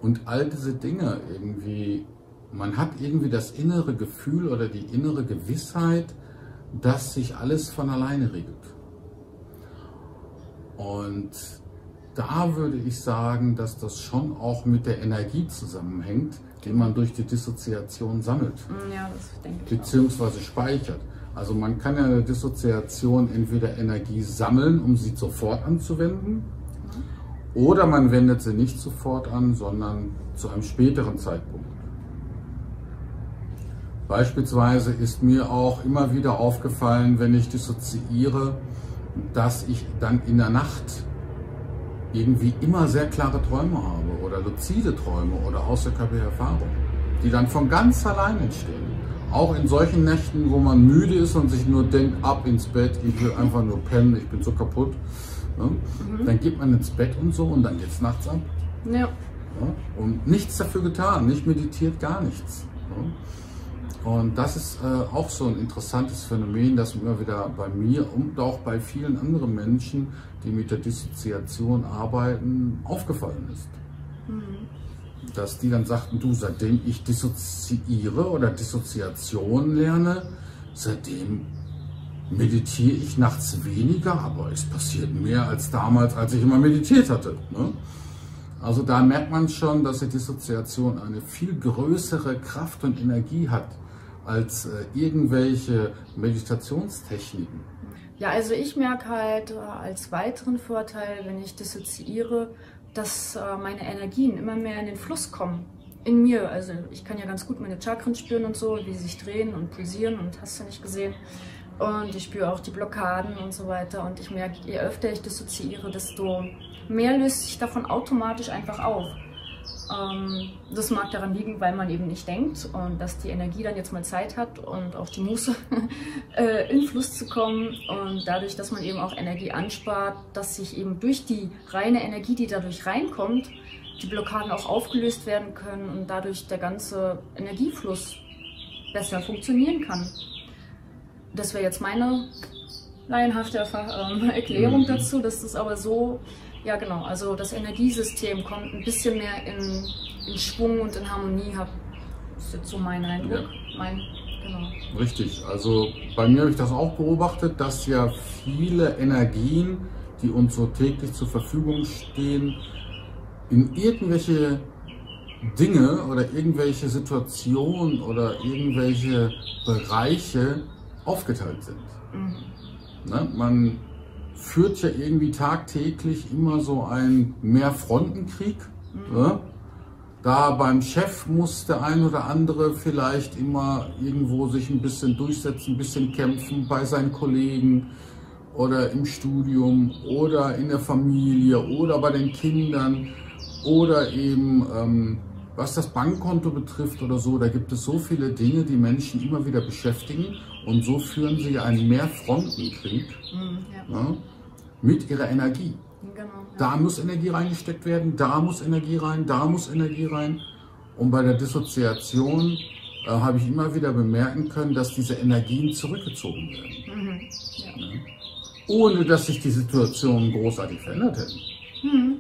Und all diese Dinge irgendwie, man hat irgendwie das innere Gefühl oder die innere Gewissheit, dass sich alles von alleine regelt. Und da würde ich sagen, dass das schon auch mit der Energie zusammenhängt, die man durch die Dissoziation sammelt. Ja, das denke ich beziehungsweise speichert. Also man kann ja in der Dissoziation entweder Energie sammeln, um sie sofort anzuwenden, oder man wendet sie nicht sofort an, sondern zu einem späteren Zeitpunkt. Beispielsweise ist mir auch immer wieder aufgefallen, wenn ich dissoziiere, dass ich dann in der Nacht irgendwie immer sehr klare Träume habe oder luzide Träume oder außerkörperliche Erfahrungen, die dann von ganz allein entstehen. Auch in solchen Nächten, wo man müde ist und sich nur denkt, ab ins Bett, ich will einfach nur pennen, ich bin so kaputt. Ne? Dann geht man ins Bett und so und dann geht es nachts ab. Ja. Ja? Und nichts dafür getan, nicht meditiert, gar nichts. Ne? Und das ist auch so ein interessantes Phänomen, das immer wieder bei mir und auch bei vielen anderen Menschen, die mit der Dissoziation arbeiten, aufgefallen ist. Dass die dann sagten, du, seitdem ich dissoziiere oder Dissoziation lerne, seitdem meditiere ich nachts weniger, aber es passiert mehr als damals, als ich immer meditiert hatte. Ne? Also da merkt man schon, dass die Dissoziation eine viel größere Kraft und Energie hat als irgendwelche Meditationstechniken. Ja, also ich merke halt als weiteren Vorteil, wenn ich dissoziiere, dass meine Energien immer mehr in den Fluss kommen. In mir. Also ich kann ja ganz gut meine Chakren spüren und so, wie sie sich drehen und pulsieren und hast du nicht gesehen. Und ich spüre auch die Blockaden und so weiter. Und ich merke, je öfter ich dissoziiere, desto mehr löst sich davon automatisch einfach auf. Das mag daran liegen, weil man eben nicht denkt und dass die Energie dann jetzt mal Zeit hat und auch die Muße in Fluss zu kommen. Und dadurch, dass man eben auch Energie anspart, dass sich eben durch die reine Energie, die dadurch reinkommt, die Blockaden auch aufgelöst werden können und dadurch der ganze Energiefluss besser funktionieren kann. Das wäre jetzt meine laienhafte Erklärung dazu, dass das aber so, ja genau, also das Energiesystem kommt ein bisschen mehr in Schwung und in Harmonie. Das ist jetzt so mein Eindruck. Ja. Genau. Richtig, also bei mir habe ich das auch beobachtet, dass ja viele Energien, die uns so täglich zur Verfügung stehen, in irgendwelche Dinge oder irgendwelche Situationen oder irgendwelche Bereiche aufgeteilt sind. Ne? Man führt ja irgendwie tagtäglich immer so einen Mehrfrontenkrieg. Ne? Da beim Chef muss der ein oder andere vielleicht immer irgendwo sich ein bisschen durchsetzen, ein bisschen kämpfen bei seinen Kollegen oder im Studium oder in der Familie oder bei den Kindern oder eben was das Bankkonto betrifft oder so. Da gibt es so viele Dinge, die Menschen immer wieder beschäftigen und so führen sie einen Mehrfrontenkrieg mit ihrer Energie. Genau, ja. Da muss Energie reingesteckt werden, da muss Energie rein, da muss Energie rein. Und bei der Dissoziation habe ich immer wieder bemerken können, dass diese Energien zurückgezogen werden. Ja. Ohne dass sich die Situation großartig verändert hätten.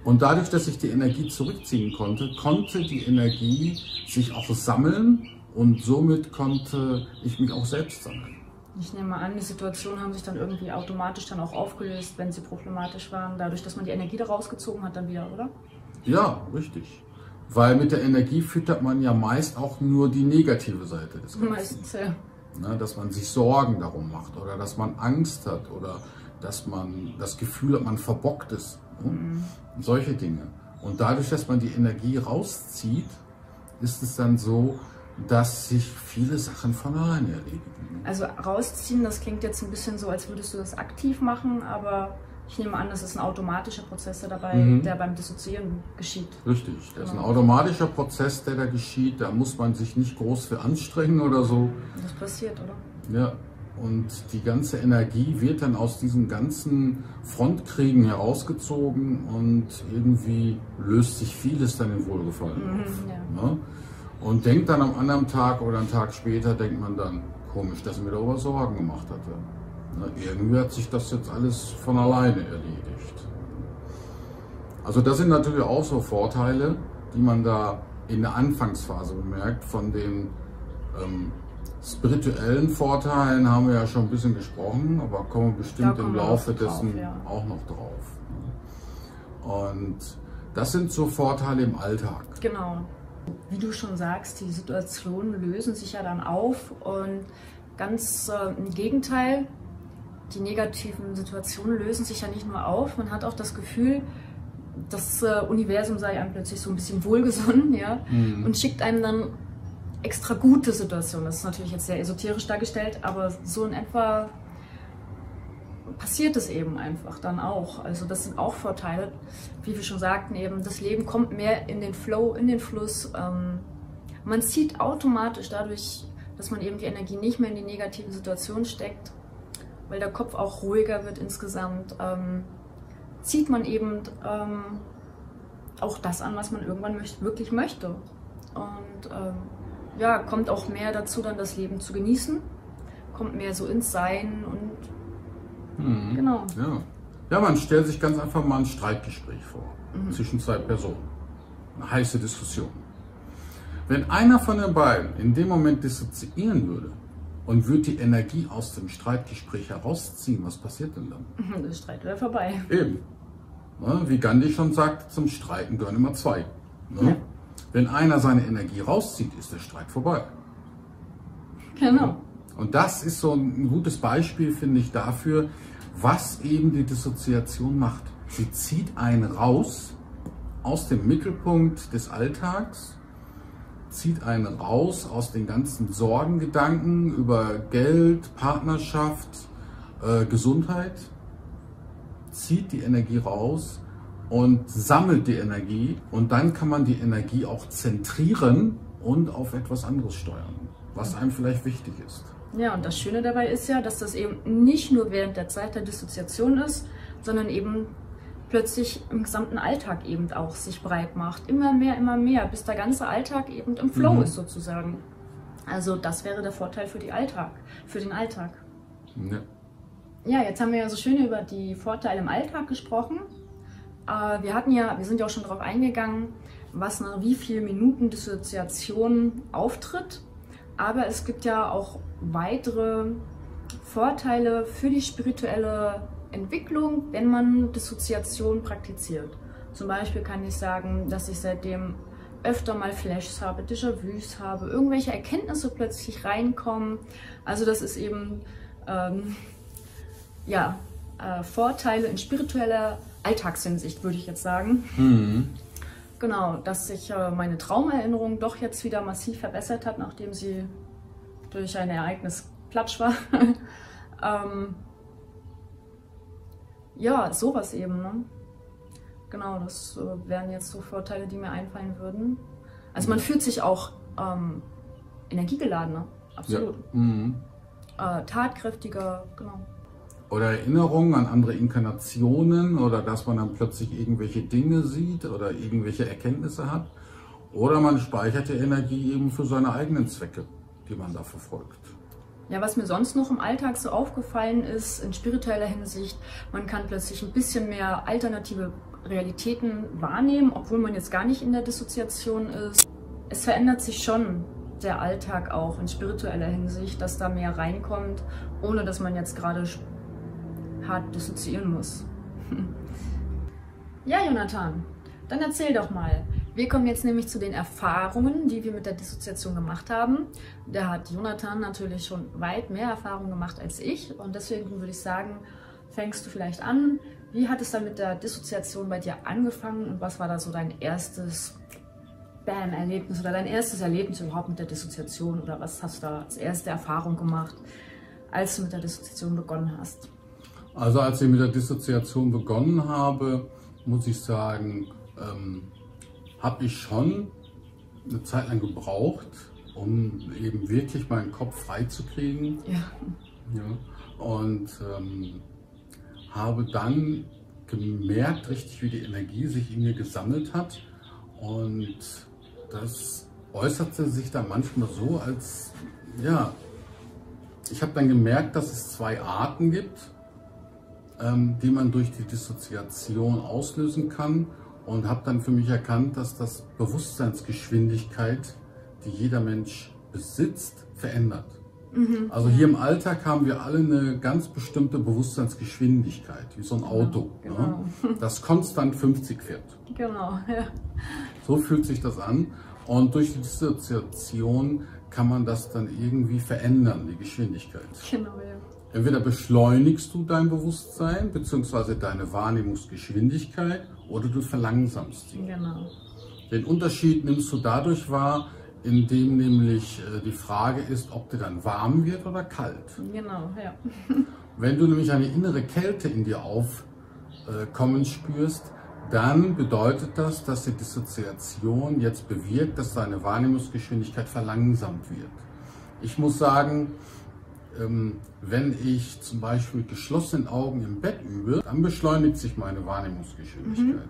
Und dadurch, dass ich die Energie zurückziehen konnte, konnte die Energie sich auch sammeln und somit konnte ich mich auch selbst sammeln. Ich nehme an, die Situationen haben sich dann irgendwie automatisch dann auch aufgelöst, wenn sie problematisch waren, dadurch, dass man die Energie da rausgezogen hat dann wieder, oder? Ja, richtig. Weil mit der Energie füttert man ja meist auch nur die negative Seite des Ganzen. Meistens, ja. Na, dass man sich Sorgen darum macht oder dass man Angst hat oder dass man das Gefühl hat, man verbockt ist. Ne? Solche Dinge. Und dadurch, dass man die Energie rauszieht, ist es dann so, dass sich viele Sachen von alleine erledigen. Also rausziehen, das klingt jetzt ein bisschen so, als würdest du das aktiv machen, aber ich nehme an, das ist ein automatischer Prozess dabei, der beim Dissoziieren geschieht. Richtig, das ist ein automatischer Prozess, der da geschieht, da muss man sich nicht groß für anstrengen oder so. Das passiert, oder? Ja, und die ganze Energie wird dann aus diesen ganzen Frontkriegen herausgezogen und irgendwie löst sich vieles dann in Wohlgefallen auf. Ja. Ne? Und denkt dann am anderen Tag oder einen Tag später, denkt man dann, komisch, dass ich mir darüber Sorgen gemacht hatte. Na, irgendwie hat sich das jetzt alles von alleine erledigt. Also das sind natürlich auch so Vorteile, die man da in der Anfangsphase bemerkt. Von den spirituellen Vorteilen haben wir ja schon ein bisschen gesprochen, aber kommen wir bestimmt im Laufe dessen auch noch drauf. Und das sind so Vorteile im Alltag. Genau. Wie du schon sagst, die Situationen lösen sich ja dann auf und ganz im Gegenteil, die negativen Situationen lösen sich ja nicht nur auf, man hat auch das Gefühl, das Universum sei einem plötzlich so ein bisschen wohlgesonnen, ja, und schickt einem dann extra gute Situation. Das ist natürlich jetzt sehr esoterisch dargestellt, aber so in etwa passiert es eben einfach dann auch. Also das sind auch Vorteile, wie wir schon sagten, eben das Leben kommt mehr in den Flow, in den Fluss. Man zieht automatisch dadurch, dass man eben die Energie nicht mehr in die negativen Situationen steckt, weil der Kopf auch ruhiger wird insgesamt, zieht man eben auch das an, was man irgendwann wirklich möchte. Und ja, kommt auch mehr dazu, dann das Leben zu genießen, kommt mehr so ins Sein und genau. Ja. Ja, man stellt sich ganz einfach mal ein Streitgespräch vor zwischen zwei Personen. Eine heiße Diskussion. Wenn einer von den beiden in dem Moment dissoziieren würde und würde die Energie aus dem Streitgespräch herausziehen, was passiert denn dann? Der Streit wäre vorbei. Eben. Ne? Wie Gandhi schon sagte, zum Streiten gehören immer zwei. Ne? Ja. Wenn einer seine Energie rauszieht, ist der Streit vorbei. Genau. Und das ist so ein gutes Beispiel, finde ich, dafür, was eben die Dissoziation macht. Sie zieht einen raus aus dem Mittelpunkt des Alltags, zieht einen raus aus den ganzen Sorgengedanken über Geld, Partnerschaft, Gesundheit, zieht die Energie raus und sammelt die Energie, und dann kann man die Energie auch zentrieren und auf etwas anderes steuern, was einem vielleicht wichtig ist. Ja, und das Schöne dabei ist ja, dass das eben nicht nur während der Zeit der Dissoziation ist, sondern eben plötzlich im gesamten Alltag eben auch sich breit macht. Immer mehr, bis der ganze Alltag eben im Flow ist sozusagen. Also das wäre der Vorteil für den Alltag. Ja. Ja, jetzt haben wir ja so schön über die Vorteile im Alltag gesprochen. Wir sind ja auch schon darauf eingegangen, was nach wie vielen Minuten Dissoziation auftritt. Aber es gibt ja auch weitere Vorteile für die spirituelle Entwicklung, wenn man Dissoziation praktiziert. Zum Beispiel kann ich sagen, dass ich seitdem öfter mal Flashs habe, Déjà-vus habe, irgendwelche Erkenntnisse plötzlich reinkommen. Also das ist eben Vorteile in spiritueller Alltagshinsicht, würde ich jetzt sagen. Genau, dass sich meine Traumerinnerung doch jetzt wieder massiv verbessert hat, nachdem sie durch ein Ereignis platsch war. Ja, sowas eben. Ne? Genau, das wären jetzt so Vorteile, die mir einfallen würden. Also man fühlt sich auch energiegeladener, absolut. Ja. Tatkräftiger, genau. Oder Erinnerungen an andere Inkarnationen, oder dass man dann plötzlich irgendwelche Dinge sieht oder irgendwelche Erkenntnisse hat. Oder man speichert die Energie eben für seine eigenen Zwecke, die man da verfolgt. Ja, was mir sonst noch im Alltag so aufgefallen ist, in spiritueller Hinsicht, man kann plötzlich ein bisschen mehr alternative Realitäten wahrnehmen, obwohl man jetzt gar nicht in der Dissoziation ist. Es verändert sich schon der Alltag auch in spiritueller Hinsicht, dass da mehr reinkommt, ohne dass man jetzt gerade hart dissoziieren muss. Ja, Jonathan, dann erzähl doch mal. Wir kommen jetzt nämlich zu den Erfahrungen, die wir mit der Dissoziation gemacht haben. Da hat Jonathan natürlich schon weit mehr Erfahrung gemacht als ich, und deswegen würde ich sagen, fängst du vielleicht an. Wie hat es dann mit der Dissoziation bei dir angefangen und was war da so dein erstes Erlebnis oder dein erstes Erlebnis überhaupt mit der Dissoziation, oder was hast du da als erste Erfahrung gemacht, als du mit der Dissoziation begonnen hast? Also als ich mit der Dissoziation begonnen habe, muss ich sagen, habe ich schon eine Zeit lang gebraucht, um eben wirklich meinen Kopf frei zu kriegen. Ja. Ja. Und habe dann gemerkt, richtig, wie die Energie sich in mir gesammelt hat. Und das äußerte sich dann manchmal so, als, ja, ich habe dann gemerkt, dass es zwei Arten gibt, die man durch die Dissoziation auslösen kann, und habe dann für mich erkannt, dass das Bewusstseinsgeschwindigkeit, die jeder Mensch besitzt, verändert. Also hier im Alltag haben wir alle eine ganz bestimmte Bewusstseinsgeschwindigkeit, wie so ein Auto, genau. Ne? Das konstant 50 fährt. Genau, ja. So fühlt sich das an, und durch die Dissoziation kann man das dann irgendwie verändern, die Geschwindigkeit. Genau, ja. Entweder beschleunigst du dein Bewusstsein bzw. deine Wahrnehmungsgeschwindigkeit, oder du verlangsamst sie. Genau. Den Unterschied nimmst du dadurch wahr, in dem nämlich die Frage ist, ob dir dann warm wird oder kalt. Genau, ja. Wenn du nämlich eine innere Kälte in dir aufkommen spürst, dann bedeutet das, dass die Dissoziation jetzt bewirkt, dass deine Wahrnehmungsgeschwindigkeit verlangsamt wird. Ich muss sagen, wenn ich zum Beispiel mit geschlossenen Augen im Bett übe, dann beschleunigt sich meine Wahrnehmungsgeschwindigkeit.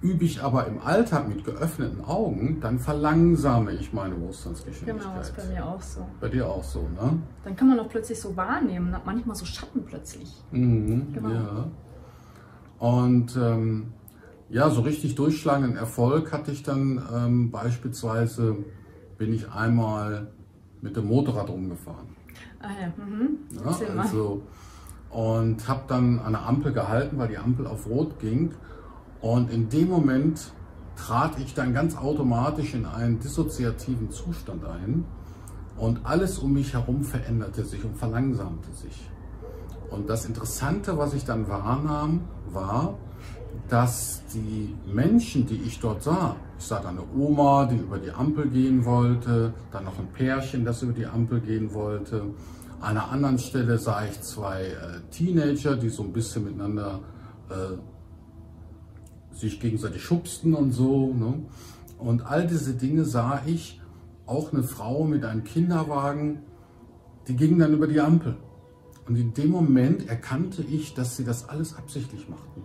Übe ich aber im Alltag mit geöffneten Augen, dann verlangsame ich meine Bewusstseinsgeschwindigkeit. Genau, das ist bei mir auch so. Bei dir auch so, ne? Dann kann man auch plötzlich so wahrnehmen, manchmal so Schatten plötzlich. Genau. Ja. Und ja, so richtig durchschlagenden Erfolg hatte ich dann beispielsweise, bin ich einmal mit dem Motorrad rumgefahren. Ah ja, ja, also, und habe dann an der Ampel gehalten, weil die Ampel auf Rot ging. Und in dem Moment trat ich dann ganz automatisch in einen dissoziativen Zustand ein und alles um mich herum veränderte sich und verlangsamte sich. Und das Interessante, was ich dann wahrnahm, war, dass die Menschen, die ich dort sah, ich sah da eine Oma, die über die Ampel gehen wollte, dann noch ein Pärchen, das über die Ampel gehen wollte. An einer anderen Stelle sah ich zwei Teenager, die so ein bisschen miteinander sich gegenseitig schubsten und so. Ne? Und all diese Dinge sah ich, auch eine Frau mit einem Kinderwagen, die ging dann über die Ampel. Und in dem Moment erkannte ich, dass sie das alles absichtlich machten.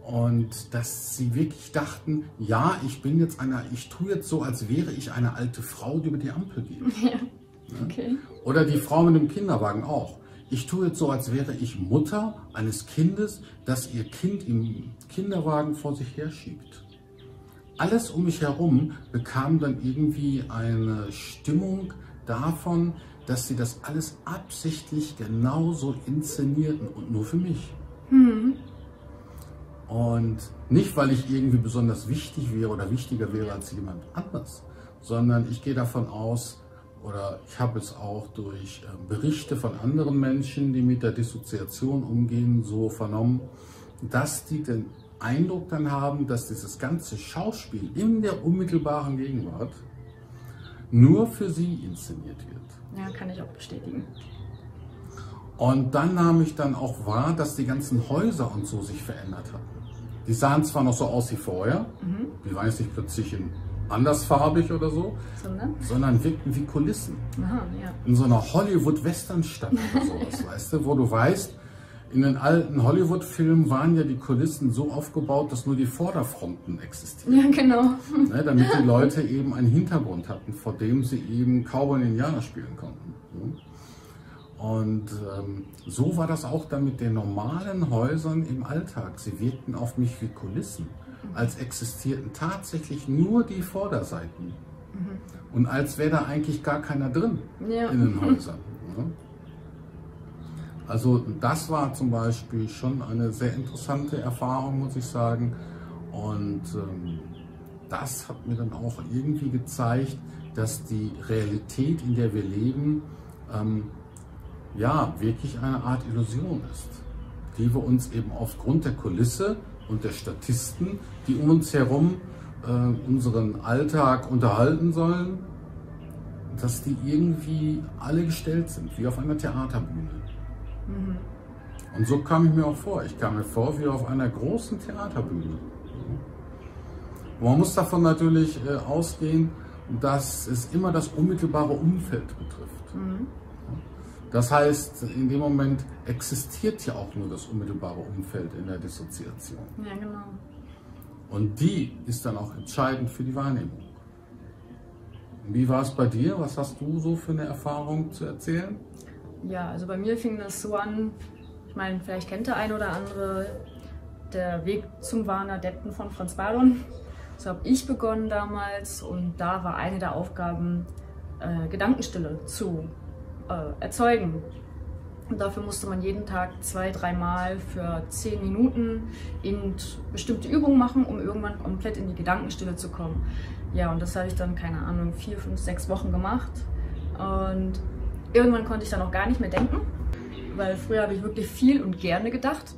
Und dass sie wirklich dachten, ja, ich tue jetzt so, als wäre ich eine alte Frau, die über die Ampel geht. Ja. Okay. Oder die Frau mit dem Kinderwagen auch. Ich tue jetzt so, als wäre ich Mutter eines Kindes, das ihr Kind im Kinderwagen vor sich herschiebt. Alles um mich herum bekam dann irgendwie eine Stimmung davon, dass sie das alles absichtlich genauso inszenierten und nur für mich. Und nicht, weil ich irgendwie besonders wichtig wäre oder wichtiger wäre als jemand anders, sondern ich gehe davon aus, oder ich habe es auch durch Berichte von anderen Menschen, die mit der Dissoziation umgehen, so vernommen, dass die den Eindruck dann haben, dass dieses ganze Schauspiel in der unmittelbaren Gegenwart nur für sie inszeniert wird. Ja, kann ich auch bestätigen. Und dann nahm ich dann auch wahr, dass die ganzen Häuser und so sich verändert hatten. Die sahen zwar noch so aus wie vorher, die waren jetzt nicht plötzlich andersfarbig oder so, sondern wirkten wie Kulissen. Aha, ja. In so einer Hollywood-Western-Stadt oder sowas, weißt du, wo du weißt, in den alten Hollywood-Filmen waren ja die Kulissen so aufgebaut, dass nur die Vorderfronten existieren. Ja, genau. Ne, damit die Leute eben einen Hintergrund hatten, vor dem sie eben Cowboy und Indianer spielen konnten. Und so war das auch dann mit den normalen Häusern im Alltag. Sie wirkten auf mich wie Kulissen, als existierten tatsächlich nur die Vorderseiten. Und als wäre da eigentlich gar keiner drin in den Häusern. Also das war zum Beispiel schon eine sehr interessante Erfahrung, muss ich sagen. Und das hat mir dann auch irgendwie gezeigt, dass die Realität, in der wir leben, ja, wirklich eine Art Illusion ist, die wir uns eben aufgrund der Kulisse und der Statisten, die um uns herum unseren Alltag unterhalten sollen, dass die irgendwie alle gestellt sind, wie auf einer Theaterbühne. Und so kam ich mir auch vor. Ich kam mir vor wie auf einer großen Theaterbühne. Und man muss davon natürlich ausgehen, dass es immer das unmittelbare Umfeld betrifft. Das heißt, in dem Moment existiert ja auch nur das unmittelbare Umfeld in der Dissoziation. Ja, genau. Und die ist dann auch entscheidend für die Wahrnehmung. Wie war es bei dir? Was hast du so für eine Erfahrung zu erzählen? Ja, also bei mir fing das so an, ich meine, vielleicht kennt der ein oder andere der Weg zum wahren Adepten von Franz Bardon. So habe ich begonnen damals und da war eine der Aufgaben, Gedankenstille zu erzeugen. Und dafür musste man jeden Tag 2-3 Mal für 10 Minuten bestimmte Übungen machen, um irgendwann komplett in die Gedankenstille zu kommen. Ja, und das habe ich dann, keine Ahnung, 4, 5, 6 Wochen gemacht. Und irgendwann konnte ich dann auch gar nicht mehr denken, weil früher habe ich wirklich viel und gerne gedacht.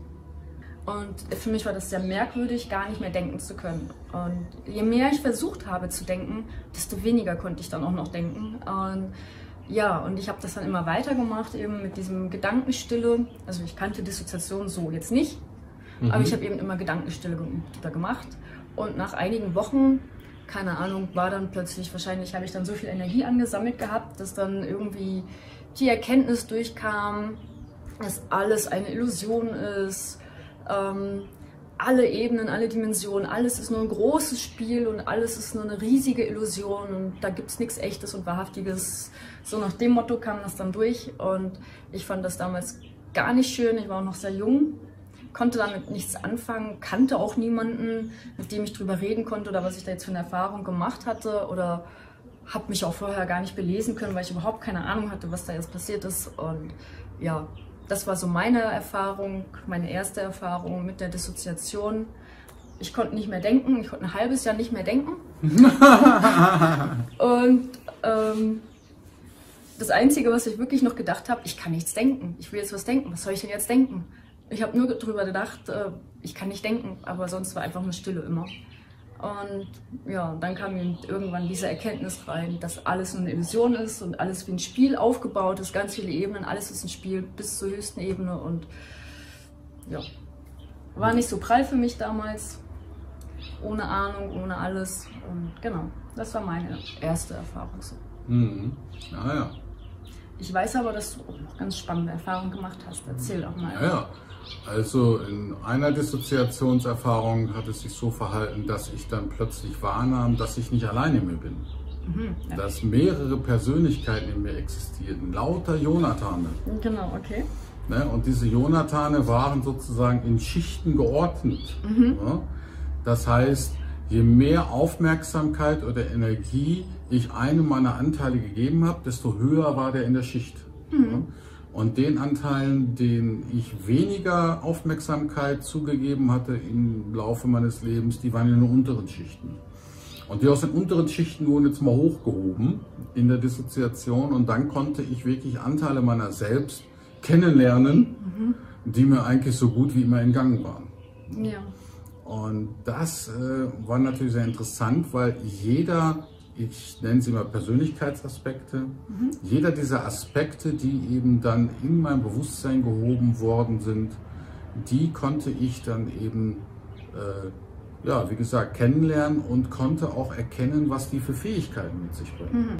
Und für mich war das sehr merkwürdig, gar nicht mehr denken zu können. Und je mehr ich versucht habe zu denken, desto weniger konnte ich dann auch noch denken. Und ja, und ich habe das dann immer weitergemacht, eben mit diesem Gedankenstille. Also ich kannte Dissoziation so jetzt nicht, aber ich habe eben immer Gedankenstille gemacht. Und nach einigen Wochen, keine Ahnung, war dann plötzlich, wahrscheinlich habe ich dann so viel Energie angesammelt gehabt, dass dann irgendwie die Erkenntnis durchkam, dass alles eine Illusion ist. Alle Ebenen, alle Dimensionen, alles ist nur ein großes Spiel und alles ist nur eine riesige Illusion und da gibt es nichts Echtes und Wahrhaftiges. So nach dem Motto kam das dann durch und ich fand das damals gar nicht schön. Ich war auch noch sehr jung, konnte damit nichts anfangen, kannte auch niemanden, mit dem ich drüber reden konnte oder was ich da jetzt für eine Erfahrung gemacht hatte oder habe mich auch vorher gar nicht belesen können, weil ich überhaupt keine Ahnung hatte, was da jetzt passiert ist. Und ja, das war so meine Erfahrung, meine erste Erfahrung mit der Dissoziation. Ich konnte nicht mehr denken, ich konnte ein halbes Jahr nicht mehr denken. Und das Einzige, was ich wirklich noch gedacht habe, ich kann nichts denken. Ich will jetzt was denken. Was soll ich denn jetzt denken? Ich habe nur darüber gedacht, ich kann nicht denken, aber sonst war einfach eine Stille immer. Und ja, dann kam irgendwann diese Erkenntnis rein, dass alles eine Illusion ist und alles wie ein Spiel aufgebaut ist, ganz viele Ebenen, alles ist ein Spiel bis zur höchsten Ebene und ja, war nicht so prall für mich damals, ohne Ahnung, ohne alles und genau, das war meine erste Erfahrung so. Mhm. Ja, ja. Ich weiß aber, dass du auch noch ganz spannende Erfahrungen gemacht hast, erzähl doch mal. Ja, ja. Also in einer Dissoziationserfahrung hat es sich so verhalten, dass ich dann plötzlich wahrnahm, dass ich nicht alleine mehr bin. Ja. Dass mehrere Persönlichkeiten in mir existierten, lauter Jonathane. Genau, okay. Ne? Und diese Jonathane waren sozusagen in Schichten geordnet. Ja? Das heißt, je mehr Aufmerksamkeit oder Energie ich einem meiner Anteile gegeben habe, desto höher war der in der Schicht. Ja? Und den Anteilen, denen ich weniger Aufmerksamkeit zugegeben hatte im Laufe meines Lebens, die waren in den unteren Schichten. Und die aus den unteren Schichten wurden jetzt mal hochgehoben in der Dissoziation und dann konnte ich wirklich Anteile meiner selbst kennenlernen, die mir eigentlich so gut wie immer entgangen waren. Ja. Und das war natürlich sehr interessant, weil jeder, ich nenne sie mal Persönlichkeitsaspekte, jeder dieser Aspekte, die eben dann in mein Bewusstsein gehoben worden sind, die konnte ich dann eben, ja, wie gesagt, kennenlernen und konnte auch erkennen, was die für Fähigkeiten mit sich bringen.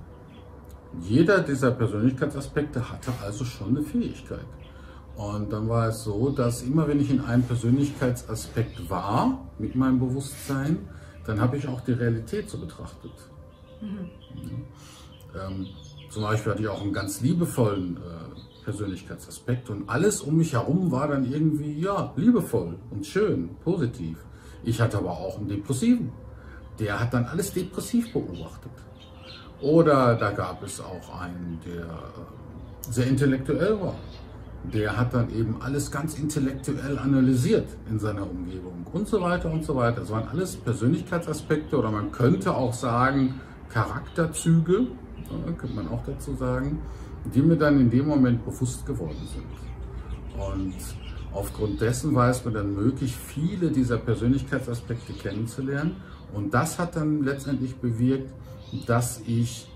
Jeder dieser Persönlichkeitsaspekte hatte also schon eine Fähigkeit. Und dann war es so, dass immer wenn ich in einem Persönlichkeitsaspekt war, mit meinem Bewusstsein, dann habe ich auch die Realität so betrachtet. Zum Beispiel hatte ich auch einen ganz liebevollen Persönlichkeitsaspekt und alles um mich herum war dann irgendwie, ja, liebevoll und schön, positiv. Ich hatte aber auch einen Depressiven, der hat dann alles depressiv beobachtet. Oder da gab es auch einen, der sehr intellektuell war. Der hat dann eben alles ganz intellektuell analysiert in seiner Umgebung und so weiter und so weiter. Das waren alles Persönlichkeitsaspekte oder man könnte auch sagen, Charakterzüge, könnte man auch dazu sagen, die mir dann in dem Moment bewusst geworden sind. Und aufgrund dessen war es mir dann möglich, viele dieser Persönlichkeitsaspekte kennenzulernen. Und das hat dann letztendlich bewirkt, dass ich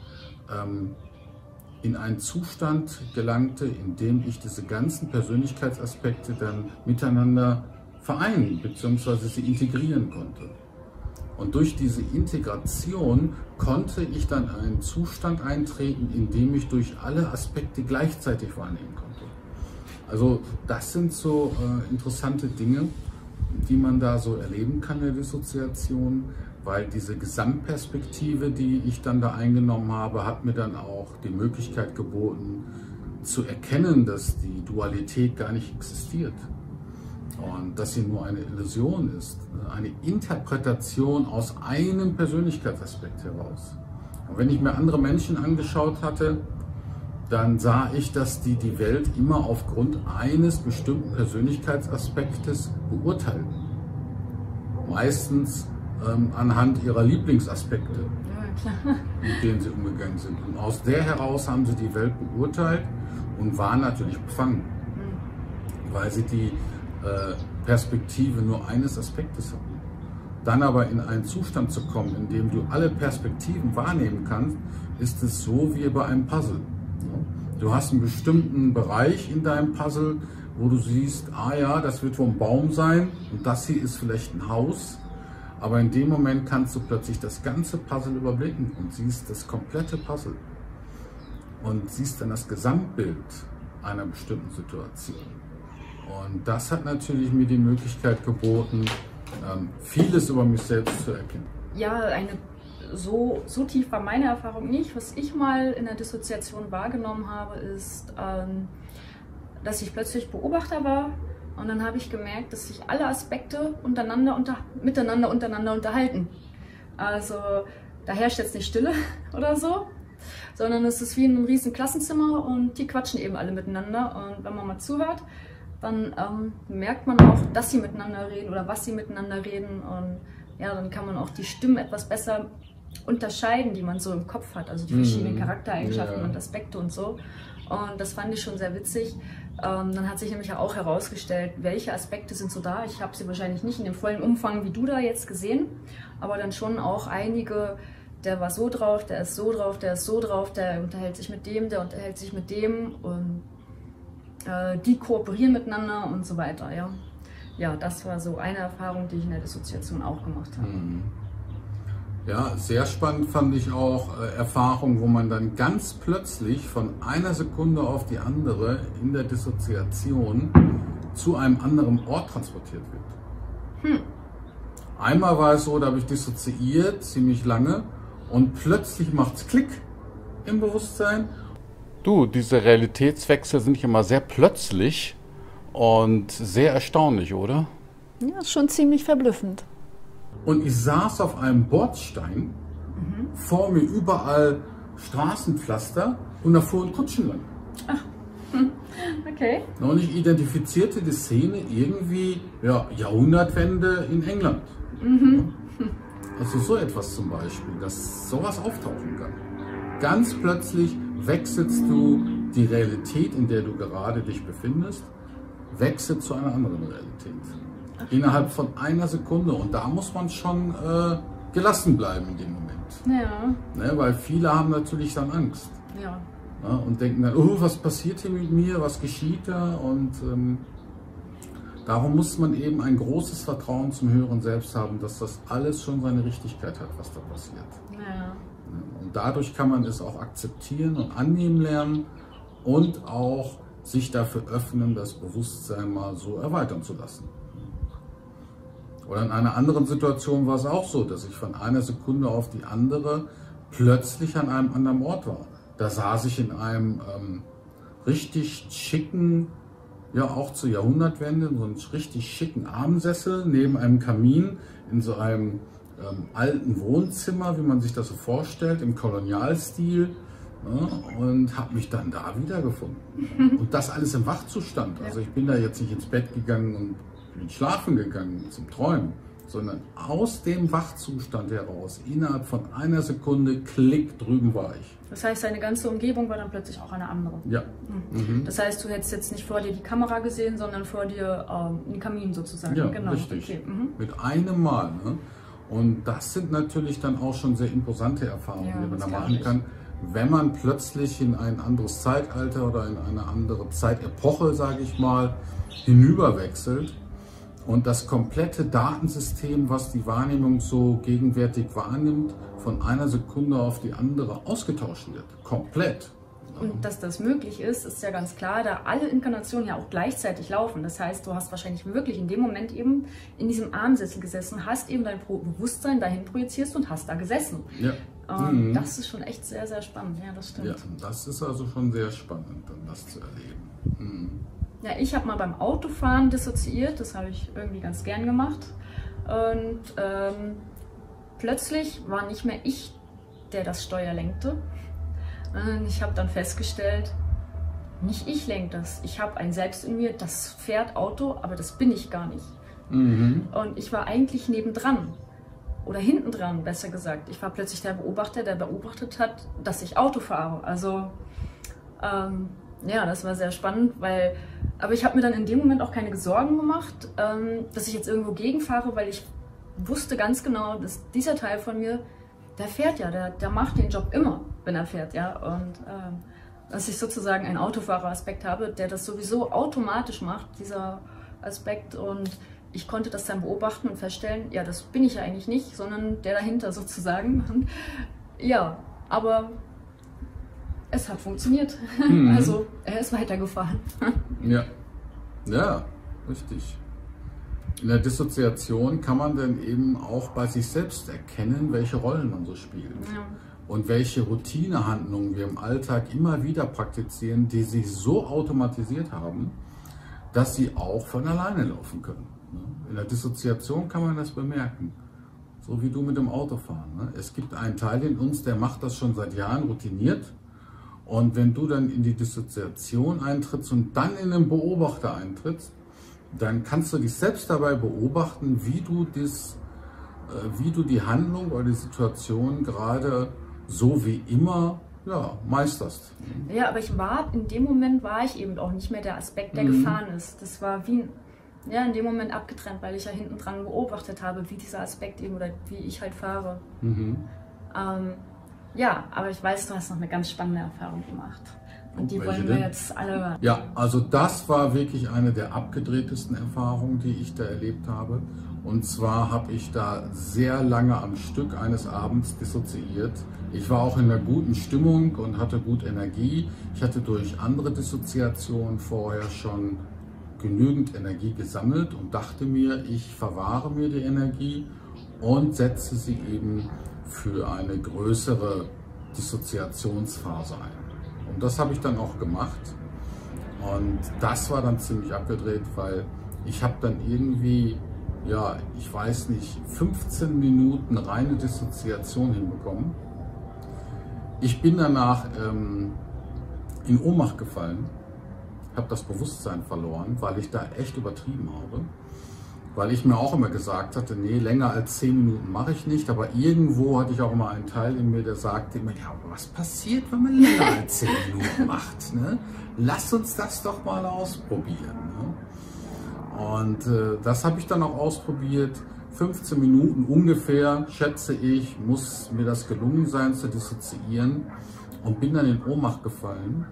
in einen Zustand gelangte, in dem ich diese ganzen Persönlichkeitsaspekte dann miteinander vereinen bzw. sie integrieren konnte. Und durch diese Integration konnte ich dann einen Zustand eintreten, in dem ich durch alle Aspekte gleichzeitig wahrnehmen konnte. Also das sind so interessante Dinge, die man da so erleben kann in der Dissoziation, weil diese Gesamtperspektive, die ich dann da eingenommen habe, hat mir dann auch die Möglichkeit geboten, zu erkennen, dass die Dualität gar nicht existiert. Und dass sie nur eine Illusion ist, eine Interpretation aus einem Persönlichkeitsaspekt heraus. Und wenn ich mir andere Menschen angeschaut hatte, dann sah ich, dass die Welt immer aufgrund eines bestimmten Persönlichkeitsaspektes beurteilten. Meistens anhand ihrer Lieblingsaspekte, mit denen sie umgegangen sind. Und aus der heraus haben sie die Welt beurteilt und waren natürlich befangen, weil sie die Perspektive nur eines Aspektes haben. Dann aber in einen Zustand zu kommen, in dem du alle Perspektiven wahrnehmen kannst, ist es so wie bei einem Puzzle. Du hast einen bestimmten Bereich in deinem Puzzle, wo du siehst, ah ja, das wird wohl ein Baum sein und das hier ist vielleicht ein Haus. Aber in dem Moment kannst du plötzlich das ganze Puzzle überblicken und siehst das komplette Puzzle. Und siehst dann das Gesamtbild einer bestimmten Situation. Und das hat natürlich mir die Möglichkeit geboten, vieles über mich selbst zu erkennen. Ja, so tief war meine Erfahrung nicht. Was ich mal in der Dissoziation wahrgenommen habe, ist, dass ich plötzlich Beobachter war und dann habe ich gemerkt, dass sich alle Aspekte miteinander unterhalten. Also da herrscht jetzt nicht Stille oder so, sondern es ist wie in einem riesen Klassenzimmer und die quatschen eben alle miteinander. Und wenn man mal zuhört, dann merkt man auch, dass sie miteinander reden oder was sie miteinander reden. Und ja, dann kann man auch die Stimmen etwas besser unterscheiden, die man so im Kopf hat, also die verschiedenen Charaktereigenschaften und Aspekte und so. Und das fand ich schon sehr witzig. Dann hat sich nämlich ja auch herausgestellt, welche Aspekte sind so da. Ich habe sie wahrscheinlich nicht in dem vollen Umfang wie du da jetzt gesehen, aber dann schon auch einige, der war so drauf, der ist so drauf, der ist so drauf, der unterhält sich mit dem, der unterhält sich mit dem und die kooperieren miteinander und so weiter. Ja. Ja, das war so eine Erfahrung, die ich in der Dissoziation auch gemacht habe. Ja, sehr spannend fand ich auch Erfahrungen, wo man dann ganz plötzlich von einer Sekunde auf die andere in der Dissoziation zu einem anderen Ort transportiert wird. Einmal war es so, da habe ich dissoziiert, ziemlich lange, und plötzlich macht es Klick im Bewusstsein. Du, diese Realitätswechsel sind immer sehr plötzlich und sehr erstaunlich, oder? Ja, ist schon ziemlich verblüffend. Und ich saß auf einem Bordstein, vor mir überall Straßenpflaster und da fuhren Kutschen lang. Ach, okay. Und ich identifizierte die Szene irgendwie, ja, Jahrhundertwende in England. Also so etwas zum Beispiel, dass sowas auftauchen kann. Ganz plötzlich wechselst du die Realität, in der du gerade dich befindest, wechselt zu einer anderen Realität. Innerhalb von einer Sekunde. Und da muss man schon gelassen bleiben in dem Moment. Ja. Ne, weil viele haben natürlich dann Angst. Ja. Ne, und denken dann, oh, was passiert hier mit mir, was geschieht da? Und darum muss man eben ein großes Vertrauen zum höheren Selbst haben, dass das alles schon seine Richtigkeit hat, was da passiert. Ja. Und dadurch kann man es auch akzeptieren und annehmen lernen und auch sich dafür öffnen, das Bewusstsein mal so erweitern zu lassen. Oder in einer anderen Situation war es auch so, dass ich von einer Sekunde auf die andere plötzlich an einem anderen Ort war. Da saß ich in einem richtig schicken, ja auch zur Jahrhundertwende, so einen richtig schicken Armsessel neben einem Kamin in so einem alten Wohnzimmer, wie man sich das so vorstellt, im Kolonialstil. Ja, und habe mich dann da wiedergefunden. Und das alles im Wachzustand. Also ich bin da jetzt nicht ins Bett gegangen und bin schlafen gegangen zum Träumen, sondern aus dem Wachzustand heraus, innerhalb von einer Sekunde, klick, drüben war ich. Das heißt, deine ganze Umgebung war dann plötzlich auch eine andere. Ja. Das heißt, du hättest jetzt nicht vor dir die Kamera gesehen, sondern vor dir einen Kamin sozusagen. Ja, genau. richtig. Okay. Mit einem Mal. Ne? Und das sind natürlich dann auch schon sehr imposante Erfahrungen, die man da machen kann, wenn man plötzlich in ein anderes Zeitalter oder in eine andere Zeitepoche, sage ich mal, hinüberwechselt und das komplette Datensystem, was die Wahrnehmung so gegenwärtig wahrnimmt, von einer Sekunde auf die andere ausgetauscht wird. Komplett. Und dass das möglich ist, ist ja ganz klar, da alle Inkarnationen ja auch gleichzeitig laufen. Das heißt, du hast wahrscheinlich wirklich in dem Moment eben in diesem Armsessel gesessen, hast eben dein Bewusstsein dahin projizierst und hast da gesessen. Ja. Das ist schon echt sehr, sehr spannend. Ja, das stimmt. Ja, das ist also schon sehr spannend, das zu erleben. Ja, ich habe mal beim Autofahren dissoziiert, das habe ich irgendwie ganz gern gemacht. Und plötzlich war nicht mehr ich, der das Steuer lenkte. Und ich habe dann festgestellt, nicht ich lenke das. Ich habe ein Selbst in mir, das fährt Auto, aber das bin ich gar nicht. Und ich war eigentlich nebendran. Oder hinten dran, besser gesagt. Ich war plötzlich der Beobachter, der beobachtet hat, dass ich Auto fahre. Also ja, das war sehr spannend, weil Aber ich habe mir dann in dem Moment auch keine Sorgen gemacht, dass ich jetzt irgendwo gegenfahre, weil ich wusste ganz genau, dass dieser Teil von mir, der fährt ja, der macht den Job immer, wenn er fährt, ja. Und dass ich sozusagen einen Autofahreraspekt habe, der das sowieso automatisch macht, dieser Aspekt. Und ich konnte das dann beobachten und feststellen, ja, das bin ich ja eigentlich nicht, sondern der dahinter sozusagen. Und ja, aber es hat funktioniert. Also er ist weitergefahren. Ja, ja, richtig. In der Dissoziation kann man dann eben auch bei sich selbst erkennen, welche Rollen man so spielt. Ja. Und welche Routinehandlungen wir im Alltag immer wieder praktizieren, die sich so automatisiert haben, dass sie auch von alleine laufen können. In der Dissoziation kann man das bemerken. So wie du mit dem Autofahren. Es gibt einen Teil in uns, der macht das schon seit Jahren routiniert. Und wenn du dann in die Dissoziation eintrittst und dann in den Beobachter eintrittst, dann kannst du dich selbst dabei beobachten, wie du die Handlung oder die Situation gerade so wie immer meisterst. Ja, aber in dem Moment war ich eben auch nicht mehr der Aspekt, der gefahren ist. Das war wie in dem Moment abgetrennt, weil ich ja hinten dran beobachtet habe, wie dieser Aspekt eben oder wie ich halt fahre. Ja, aber ich weiß, du hast noch eine ganz spannende Erfahrung gemacht. Und die wollen wir jetzt alle hören. Ja, also das war wirklich eine der abgedrehtesten Erfahrungen, die ich da erlebt habe. Und zwar habe ich da sehr lange am Stück eines Abends dissoziiert. Ich war auch in einer guten Stimmung und hatte gut Energie. Ich hatte durch andere Dissoziationen vorher schon genügend Energie gesammelt und dachte mir, ich verwahre mir die Energie und setze sie eben für eine größere Dissoziationsphase ein. Und das habe ich dann auch gemacht. Und das war dann ziemlich abgedreht, weil ich habe dann irgendwie, ich weiß nicht, 15 Minuten reine Dissoziation hinbekommen. Ich bin danach in Ohnmacht gefallen, habe das Bewusstsein verloren, weil ich da echt übertrieben habe. Weil ich mir auch immer gesagt hatte, nee, länger als 10 Minuten mache ich nicht. Aber irgendwo hatte ich auch immer einen Teil in mir, der sagte immer, ja, aber was passiert, wenn man länger als 10 Minuten macht? Ne? Lass uns das doch mal ausprobieren. Ne? Und das habe ich dann auch ausprobiert. 15 Minuten ungefähr, schätze ich, muss mir das gelungen sein zu dissoziieren. Und bin dann in Ohnmacht gefallen.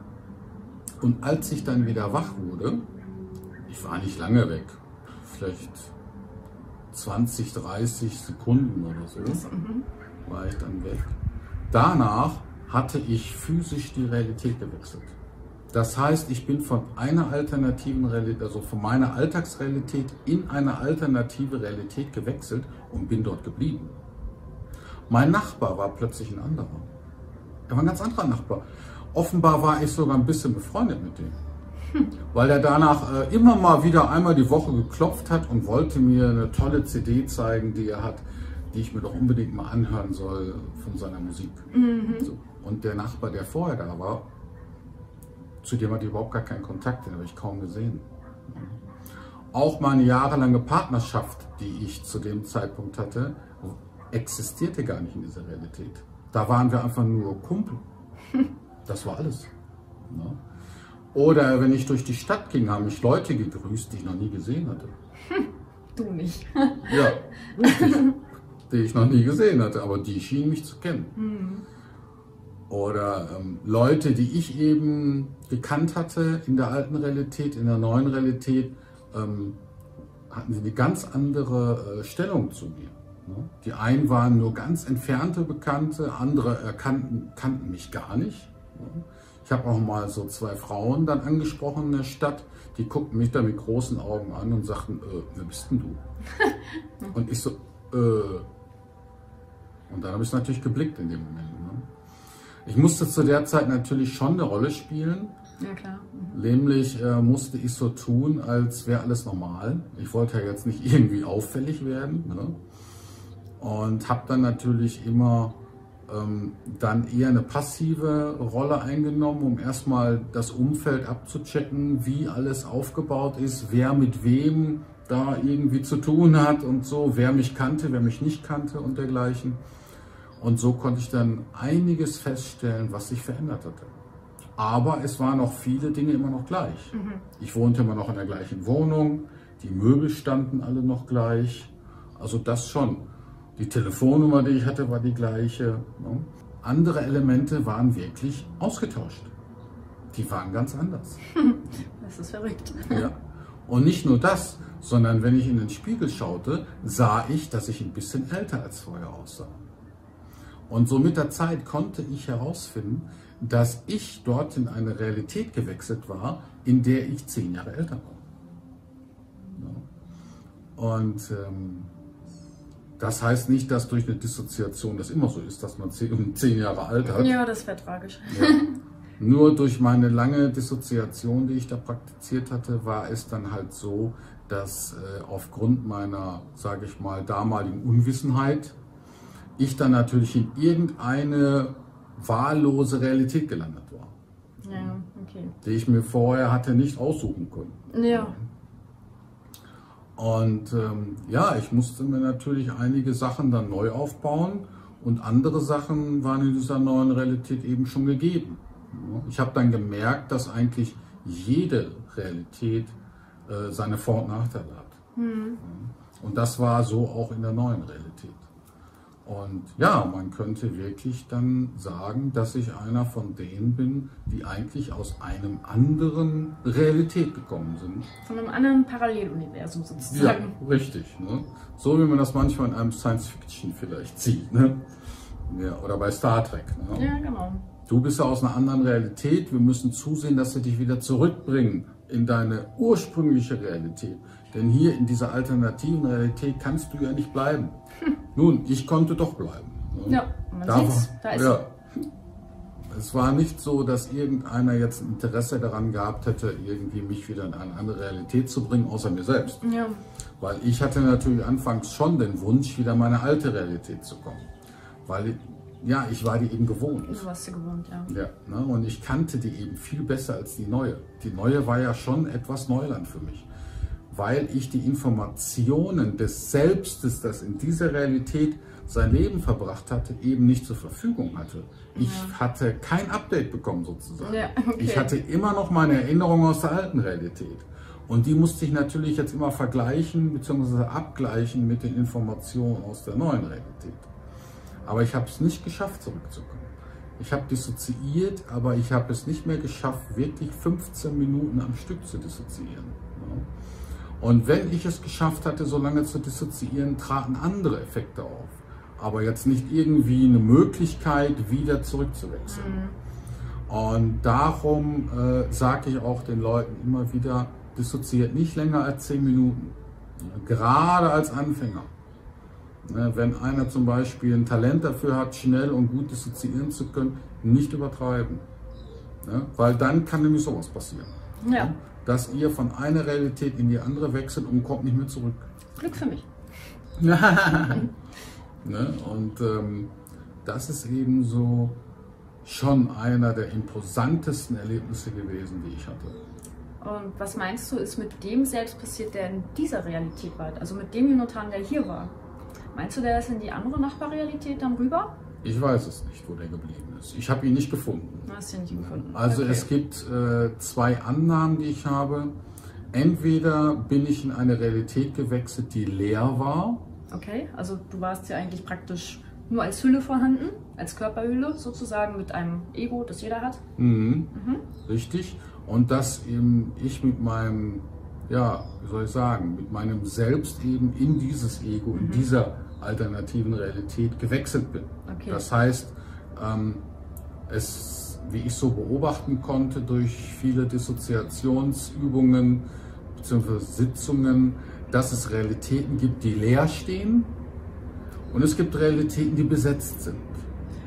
Und als ich dann wieder wach wurde, ich war nicht lange weg, vielleicht 20, 30 Sekunden oder so, war ich dann weg. Danach hatte ich physisch die Realität gewechselt. Das heißt, ich bin von einer alternativen Realität, also von meiner Alltagsrealität in eine alternative Realität gewechselt und bin dort geblieben. Mein Nachbar war plötzlich ein anderer. Er war ein ganz anderer Nachbar. Offenbar war ich sogar ein bisschen befreundet mit dem. Weil er danach immer mal wieder einmal die Woche geklopft hat und wollte mir eine tolle CD zeigen, die er hat, die ich mir doch unbedingt mal anhören soll von seiner Musik. So. Und der Nachbar, der vorher da war, zu dem hatte ich überhaupt gar keinen Kontakt, den habe ich kaum gesehen. Auch meine jahrelange Partnerschaft, die ich zu dem Zeitpunkt hatte, existierte gar nicht in dieser Realität. Da waren wir einfach nur Kumpel. Das war alles. Ja. Oder wenn ich durch die Stadt ging, haben mich Leute gegrüßt, die ich noch nie gesehen hatte. Du nicht. Ja, richtig. Die ich noch nie gesehen hatte, aber die schienen mich zu kennen. Oder Leute, die ich eben gekannt hatte in der alten Realität, in der neuen Realität, hatten sie eine ganz andere Stellung zu mir. Ne? Die einen waren nur ganz entfernte Bekannte, andere kannten mich gar nicht. Ne? Ich habe auch mal so 2 Frauen dann angesprochen in der Stadt, die guckten mich da mit großen Augen an und sagten, wer bist denn du? Und ich so, Und dann habe ich es natürlich geblickt in dem Moment. Ne? Ich musste zu der Zeit natürlich schon eine Rolle spielen. Ja, klar. Nämlich musste ich so tun, als wäre alles normal. Ich wollte ja jetzt nicht irgendwie auffällig werden. Ne? Und habe dann natürlich immer dann eher eine passive Rolle eingenommen, um erstmal das Umfeld abzuchecken, wie alles aufgebaut ist, wer mit wem da irgendwie zu tun hat und so, wer mich kannte, wer mich nicht kannte und dergleichen. Und so konnte ich dann einiges feststellen, was sich verändert hatte. Aber es waren auch viele Dinge immer noch gleich. Ich wohnte immer noch in der gleichen Wohnung, die Möbel standen alle noch gleich. Also das schon. Die Telefonnummer, die ich hatte, war die gleiche. Ne? Andere Elemente waren wirklich ausgetauscht. Die waren ganz anders. Das ist verrückt. Ja. Und nicht nur das, sondern wenn ich in den Spiegel schaute, sah ich, dass ich ein bisschen älter als vorher aussah. Und so mit der Zeit konnte ich herausfinden, dass ich dort in eine Realität gewechselt war, in der ich 10 Jahre älter war. Ja. Und das heißt nicht, dass durch eine Dissoziation das immer so ist, dass man 10 Jahre alt hat. Ja, das wäre tragisch. Ja. Nur durch meine lange Dissoziation, die ich da praktiziert hatte, war es dann halt so, dass aufgrund meiner, sage ich mal, damaligen Unwissenheit, ich dann natürlich in irgendeine wahllose Realität gelandet war. Ja, okay. Die ich mir vorher hatte nicht aussuchen können. Ja. Und ja, ich musste mir natürlich einige Sachen dann neu aufbauen und andere Sachen waren in dieser neuen Realität eben schon gegeben. Ich habe dann gemerkt, dass eigentlich jede Realität seine Vor- und Nachteile hat. Und das war so auch in der neuen Realität. Und ja, man könnte wirklich dann sagen, dass ich einer von denen bin, die eigentlich aus einem anderen Realität gekommen sind. Von einem anderen Paralleluniversum sozusagen. Ja, richtig. Ne? So wie man das manchmal in einem Science-Fiction vielleicht sieht. Ne? Ja, oder bei Star Trek. Ne? Ja, genau. Du bist ja aus einer anderen Realität. Wir müssen zusehen, dass wir dich wieder zurückbringen in deine ursprüngliche Realität. Denn hier in dieser alternativen Realität kannst du ja nicht bleiben. Nun, ich konnte doch bleiben. Ne? Ja, man sieht's, da ist ja. Es war nicht so, dass irgendeiner jetzt ein Interesse daran gehabt hätte, irgendwie mich wieder in eine andere Realität zu bringen, außer mir selbst. Ja. Weil ich hatte natürlich anfangs schon den Wunsch, wieder in meine alte Realität zu kommen. Weil, ja, ich war die eben gewohnt. Du warst sie gewohnt, ja. Ja, ne? Und ich kannte die eben viel besser als die neue. Die neue war ja schon etwas Neuland für mich. Weil ich die Informationen des Selbstes, das in dieser Realität sein Leben verbracht hatte, eben nicht zur Verfügung hatte. Ich hatte kein Update bekommen sozusagen. Ja, okay. Ich hatte immer noch meine Erinnerungen aus der alten Realität. Und die musste ich natürlich jetzt immer vergleichen bzw. abgleichen mit den Informationen aus der neuen Realität. Aber ich habe es nicht geschafft, zurückzukommen. Ich habe dissoziiert, aber ich habe es nicht mehr geschafft, wirklich 15 Minuten am Stück zu dissoziieren. Ja. Und wenn ich es geschafft hatte, so lange zu dissoziieren, traten andere Effekte auf. Aber jetzt nicht irgendwie eine Möglichkeit, wieder zurückzuwechseln. Und darum sage ich auch den Leuten immer wieder, dissoziiert nicht länger als 10 Minuten. Gerade als Anfänger. Wenn einer zum Beispiel ein Talent dafür hat, schnell und gut dissoziieren zu können, nicht übertreiben. Weil dann kann nämlich sowas passieren. Ja. Dass ihr von einer Realität in die andere wechselt und kommt nicht mehr zurück. Glück für mich. Und das ist eben so schon einer der imposantesten Erlebnisse gewesen, die ich hatte. Und was meinst du, ist mit dem selbst passiert, der in dieser Realität war? Also mit dem Jonathan, der hier war? Meinst du, der ist in die andere Nachbarrealität dann rüber? Ich weiß es nicht, wo der geblieben ist. Ich habe ihn nicht gefunden. Du hast ihn nicht gefunden. Also okay. Es gibt 2 Annahmen, die ich habe. Entweder bin ich in eine Realität gewechselt, die leer war. Okay, also du warst ja eigentlich praktisch nur als Hülle vorhanden, als Körperhülle sozusagen mit einem Ego, das jeder hat. Richtig. Und dass eben ich mit meinem, ja, wie soll ich sagen, mit meinem Selbst eben in dieses Ego, in dieser alternativen Realität gewechselt bin. Okay. Das heißt, wie ich so beobachten konnte durch viele Dissoziationsübungen bzw. Sitzungen, dass es Realitäten gibt, die leer stehen und es gibt Realitäten, die besetzt sind.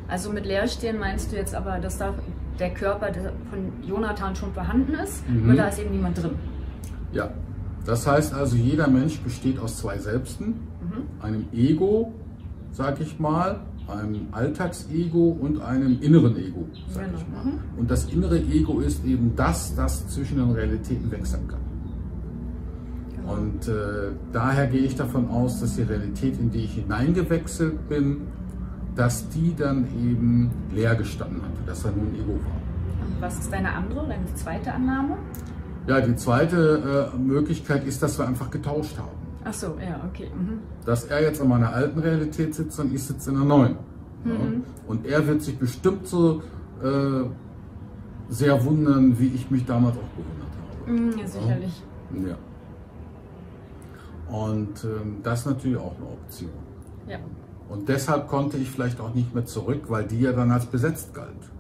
Also mit leer stehen meinst du jetzt aber, dass da der Körper von Jonathan schon vorhanden ist und da ist eben niemand drin? Ja, das heißt also, jeder Mensch besteht aus 2 Selbsten, einem Ego, sag ich mal, einem Alltagsego und einem inneren Ego, sag ich mal. Und das innere Ego ist eben das zwischen den Realitäten wechseln kann. Und daher gehe ich davon aus, dass die Realität, in die ich hineingewechselt bin, dass die dann eben leer gestanden hatte, dass da nur ein Ego war. Und was ist deine zweite Annahme? Ja, die zweite Möglichkeit ist, dass wir einfach getauscht haben. Ach so, ja, okay. Mhm. Dass er jetzt in meiner alten Realität sitzt und ich sitze in der neuen. Ja? Und er wird sich bestimmt so sehr wundern, wie ich mich damals auch gewundert habe. Ja, sicherlich. Ja. Und das ist natürlich auch eine Option. Ja. Und deshalb konnte ich vielleicht auch nicht mehr zurück, weil die ja dann als besetzt galt.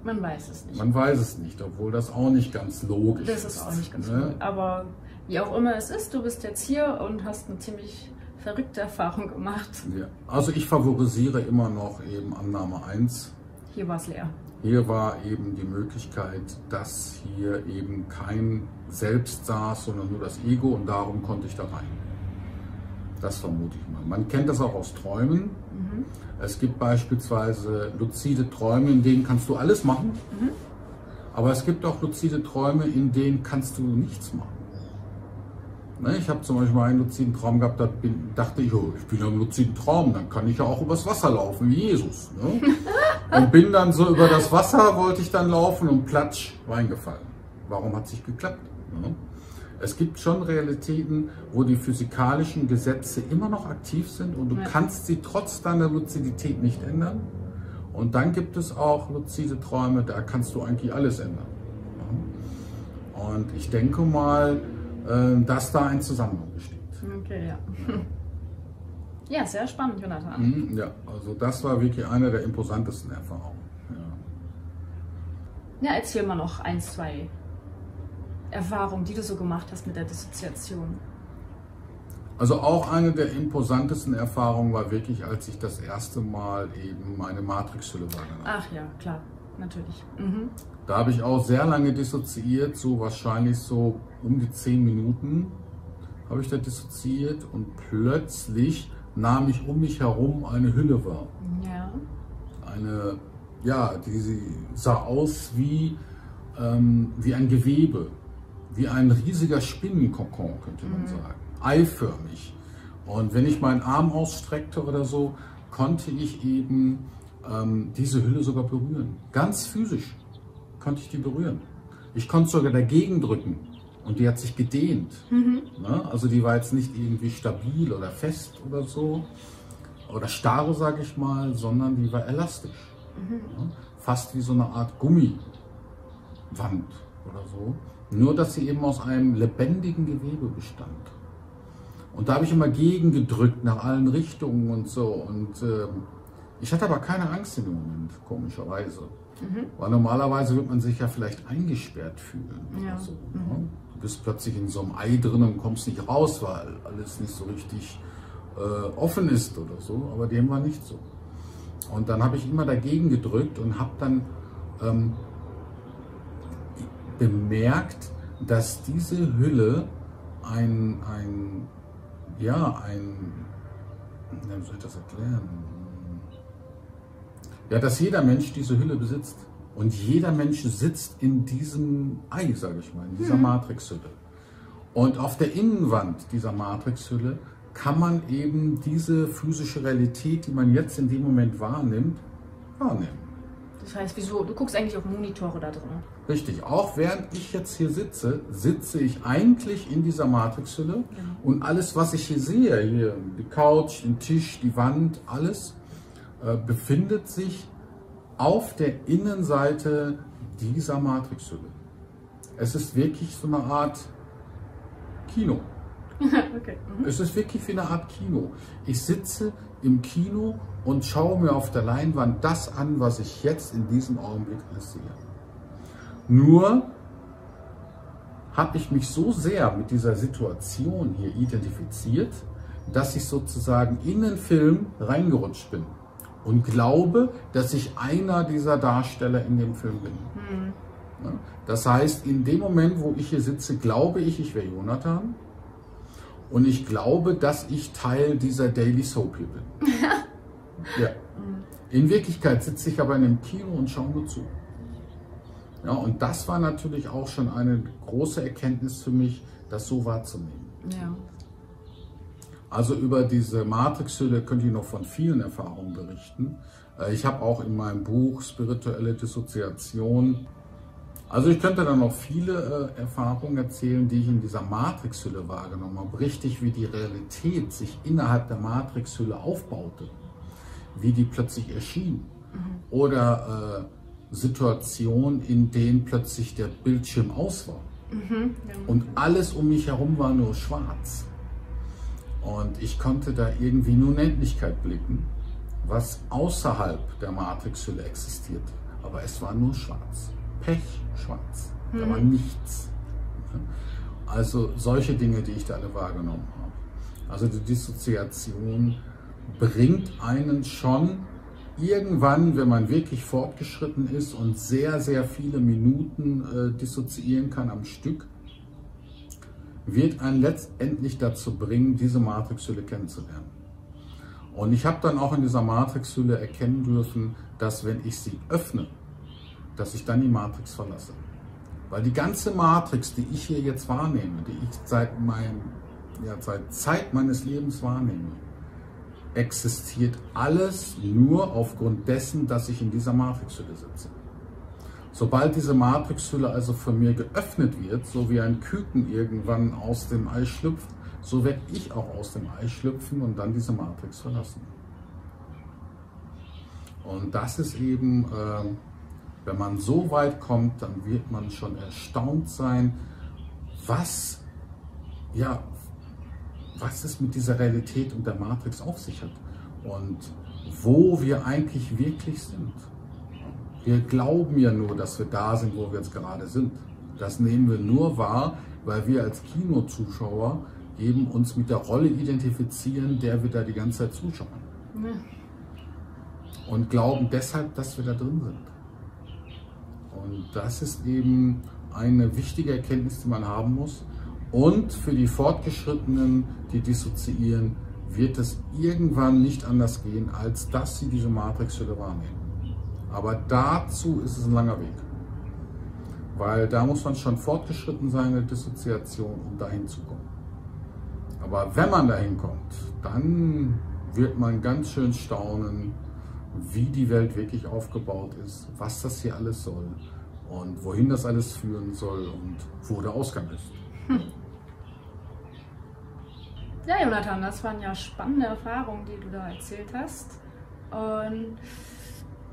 Man weiß es nicht. Man weiß es nicht, obwohl das auch nicht ganz logisch ist. Das ist auch nicht ganz logisch. Aber wie auch immer es ist, du bist jetzt hier und hast eine ziemlich verrückte Erfahrung gemacht. Ja. Also ich favorisiere immer noch eben Annahme 1. Hier war es leer. Hier war eben die Möglichkeit, dass hier eben kein Selbst saß, sondern nur das Ego, und darum konnte ich da rein. Das vermute ich mal. Man kennt das auch aus Träumen. Es gibt beispielsweise luzide Träume, in denen kannst du alles machen. Aber es gibt auch luzide Träume, in denen kannst du nichts machen. Ne, ich habe zum Beispiel einen luziden Traum gehabt, da dachte ich, oh, ich bin ja im luziden Traum, dann kann ich ja auch übers Wasser laufen, wie Jesus. Ne? Und bin dann so über das Wasser, wollte ich dann laufen und platsch, reingefallen. Warum hat es nicht geklappt? Ne? Es gibt schon Realitäten, wo die physikalischen Gesetze immer noch aktiv sind und du kannst sie trotz deiner Luzidität nicht ändern. Und dann gibt es auch luzide Träume, da kannst du eigentlich alles ändern. Ja? Und ich denke mal, dass da ein Zusammenhang besteht. Okay, ja. Ja, sehr spannend, Jonathan. Ja, also das war wirklich eine der imposantesten Erfahrungen. Ja, erzähl mal noch 1, 2 Erfahrungen, die du so gemacht hast mit der Dissoziation. Also auch eine der imposantesten Erfahrungen war wirklich, als ich das erste Mal eben meine Matrixhülle wahrgenommen habe. Ach ja, klar, natürlich. Da habe ich auch sehr lange dissoziiert, so wahrscheinlich so um die 10 Minuten habe ich da dissoziiert und plötzlich nahm ich um mich herum eine Hülle wahr. Ja. Eine, ja, die sah aus wie ein Gewebe, wie ein riesiger Spinnenkokon, könnte man sagen, eiförmig. Und wenn ich meinen Arm ausstreckte oder so, konnte ich eben diese Hülle sogar berühren. Ganz physisch konnte ich die berühren. Ich konnte sogar dagegen drücken und die hat sich gedehnt. Ne? Also die war jetzt nicht irgendwie stabil oder fest oder so oder starr, sage ich mal, sondern die war elastisch. Ne? Fast wie so eine Art Gummiwand oder so. Nur, dass sie eben aus einem lebendigen Gewebe bestand. Und da habe ich immer gegengedrückt nach allen Richtungen und so. Und ich hatte aber keine Angst in dem Moment, komischerweise. Weil normalerweise wird man sich ja vielleicht eingesperrt fühlen. Ja. Oder so, ne? Du bist plötzlich in so einem Ei drin und kommst nicht raus, weil alles nicht so richtig offen ist oder so. Aber dem war nicht so. Und dann habe ich immer dagegen gedrückt und habe dann bemerkt, dass diese Hülle wie soll ich das erklären? Ja, dass jeder Mensch diese Hülle besitzt. Und jeder Mensch sitzt in diesem Ei, sage ich mal, in dieser Matrixhülle. Und auf der Innenwand dieser Matrixhülle kann man eben diese physische Realität, die man jetzt in dem Moment wahrnimmt, wahrnehmen. Das heißt, wieso? Du guckst eigentlich auf Monitore da drin. Richtig, auch während ich jetzt hier sitze, sitze ich eigentlich in dieser Matrixhülle und alles, was ich hier sehe, hier die Couch, den Tisch, die Wand, alles befindet sich auf der Innenseite dieser Matrixhülle. Es ist wirklich so eine Art Kino. Okay. Es ist wirklich wie eine Art Kino. Ich sitze im Kino und schaue mir auf der Leinwand das an, was ich jetzt in diesem Augenblick alles sehe. Nur habe ich mich so sehr mit dieser Situation hier identifiziert, dass ich sozusagen in den Film reingerutscht bin und glaube, dass ich einer dieser Darsteller in dem Film bin. Das heißt, in dem Moment, wo ich hier sitze, glaube ich, ich wäre Jonathan. Und ich glaube, dass ich Teil dieser Daily Soap hier bin. Ja. In Wirklichkeit sitze ich aber in einem Kino und schaue nur zu. Ja, und das war natürlich auch schon eine große Erkenntnis für mich, das so wahrzunehmen. Ja. Also über diese Matrixhülle könnte ich noch von vielen Erfahrungen berichten. Ich habe auch in meinem Buch Spirituelle Dissoziation, also ich könnte dann noch viele Erfahrungen erzählen, die ich in dieser Matrixhülle wahrgenommen habe. Richtig, wie die Realität sich innerhalb der Matrixhülle aufbaute, wie die plötzlich erschien. Oder Situationen, in denen plötzlich der Bildschirm aus war. Und alles um mich herum war nur schwarz. Und ich konnte da irgendwie nur Unendlichkeit blicken, was außerhalb der Matrixhülle existierte. Aber es war nur schwarz. Pechschwarz. Da war nichts. Also solche Dinge, die ich da alle wahrgenommen habe. Also die Dissoziation bringt einen schon irgendwann, wenn man wirklich fortgeschritten ist und sehr, sehr viele Minuten dissoziieren kann am Stück, wird einen letztendlich dazu bringen, diese Matrixhülle kennenzulernen. Und ich habe dann auch in dieser Matrixhülle erkennen dürfen, dass wenn ich sie öffne, dass ich dann die Matrix verlasse. Weil die ganze Matrix, die ich hier jetzt wahrnehme, die ich seit Zeit meines Lebens wahrnehme, existiert alles nur aufgrund dessen, dass ich in dieser Matrixhülle sitze. Sobald diese Matrixhülle also von mir geöffnet wird, so wie ein Küken irgendwann aus dem Ei schlüpft, so werde ich auch aus dem Ei schlüpfen und dann diese Matrix verlassen. Und das ist eben, wenn man so weit kommt, dann wird man schon erstaunt sein, was es mit dieser Realität und der Matrix auf sich hat und wo wir eigentlich wirklich sind. Wir glauben ja nur, dass wir da sind, wo wir jetzt gerade sind. Das nehmen wir nur wahr, weil wir als Kinozuschauer eben uns mit der Rolle identifizieren, der wir da die ganze Zeit zuschauen. Und glauben deshalb, dass wir da drin sind. Und das ist eben eine wichtige Erkenntnis, die man haben muss. Und für die Fortgeschrittenen, die dissoziieren, wird es irgendwann nicht anders gehen, als dass sie diese Matrixhülle wahrnehmen. Aber dazu ist es ein langer Weg. Weil da muss man schon fortgeschritten sein in der Dissoziation, um dahin zu kommen. Aber wenn man dahin kommt, dann wird man ganz schön staunen, wie die Welt wirklich aufgebaut ist, was das hier alles soll und wohin das alles führen soll und wo der Ausgang ist. Ja, Jonathan, das waren ja spannende Erfahrungen, die du da erzählt hast. Und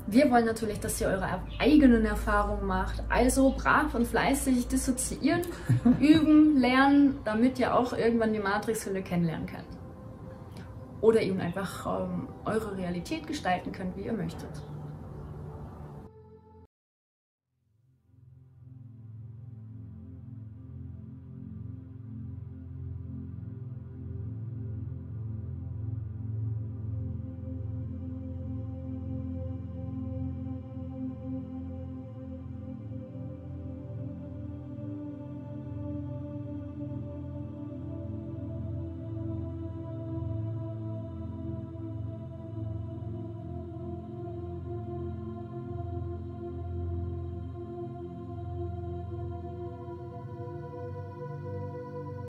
wir wollen natürlich, dass ihr eure eigenen Erfahrungen macht. Also brav und fleißig dissoziieren, üben, lernen, damit ihr auch irgendwann die Matrixhülle kennenlernen könnt. Oder eben einfach eure Realität gestalten könnt, wie ihr möchtet.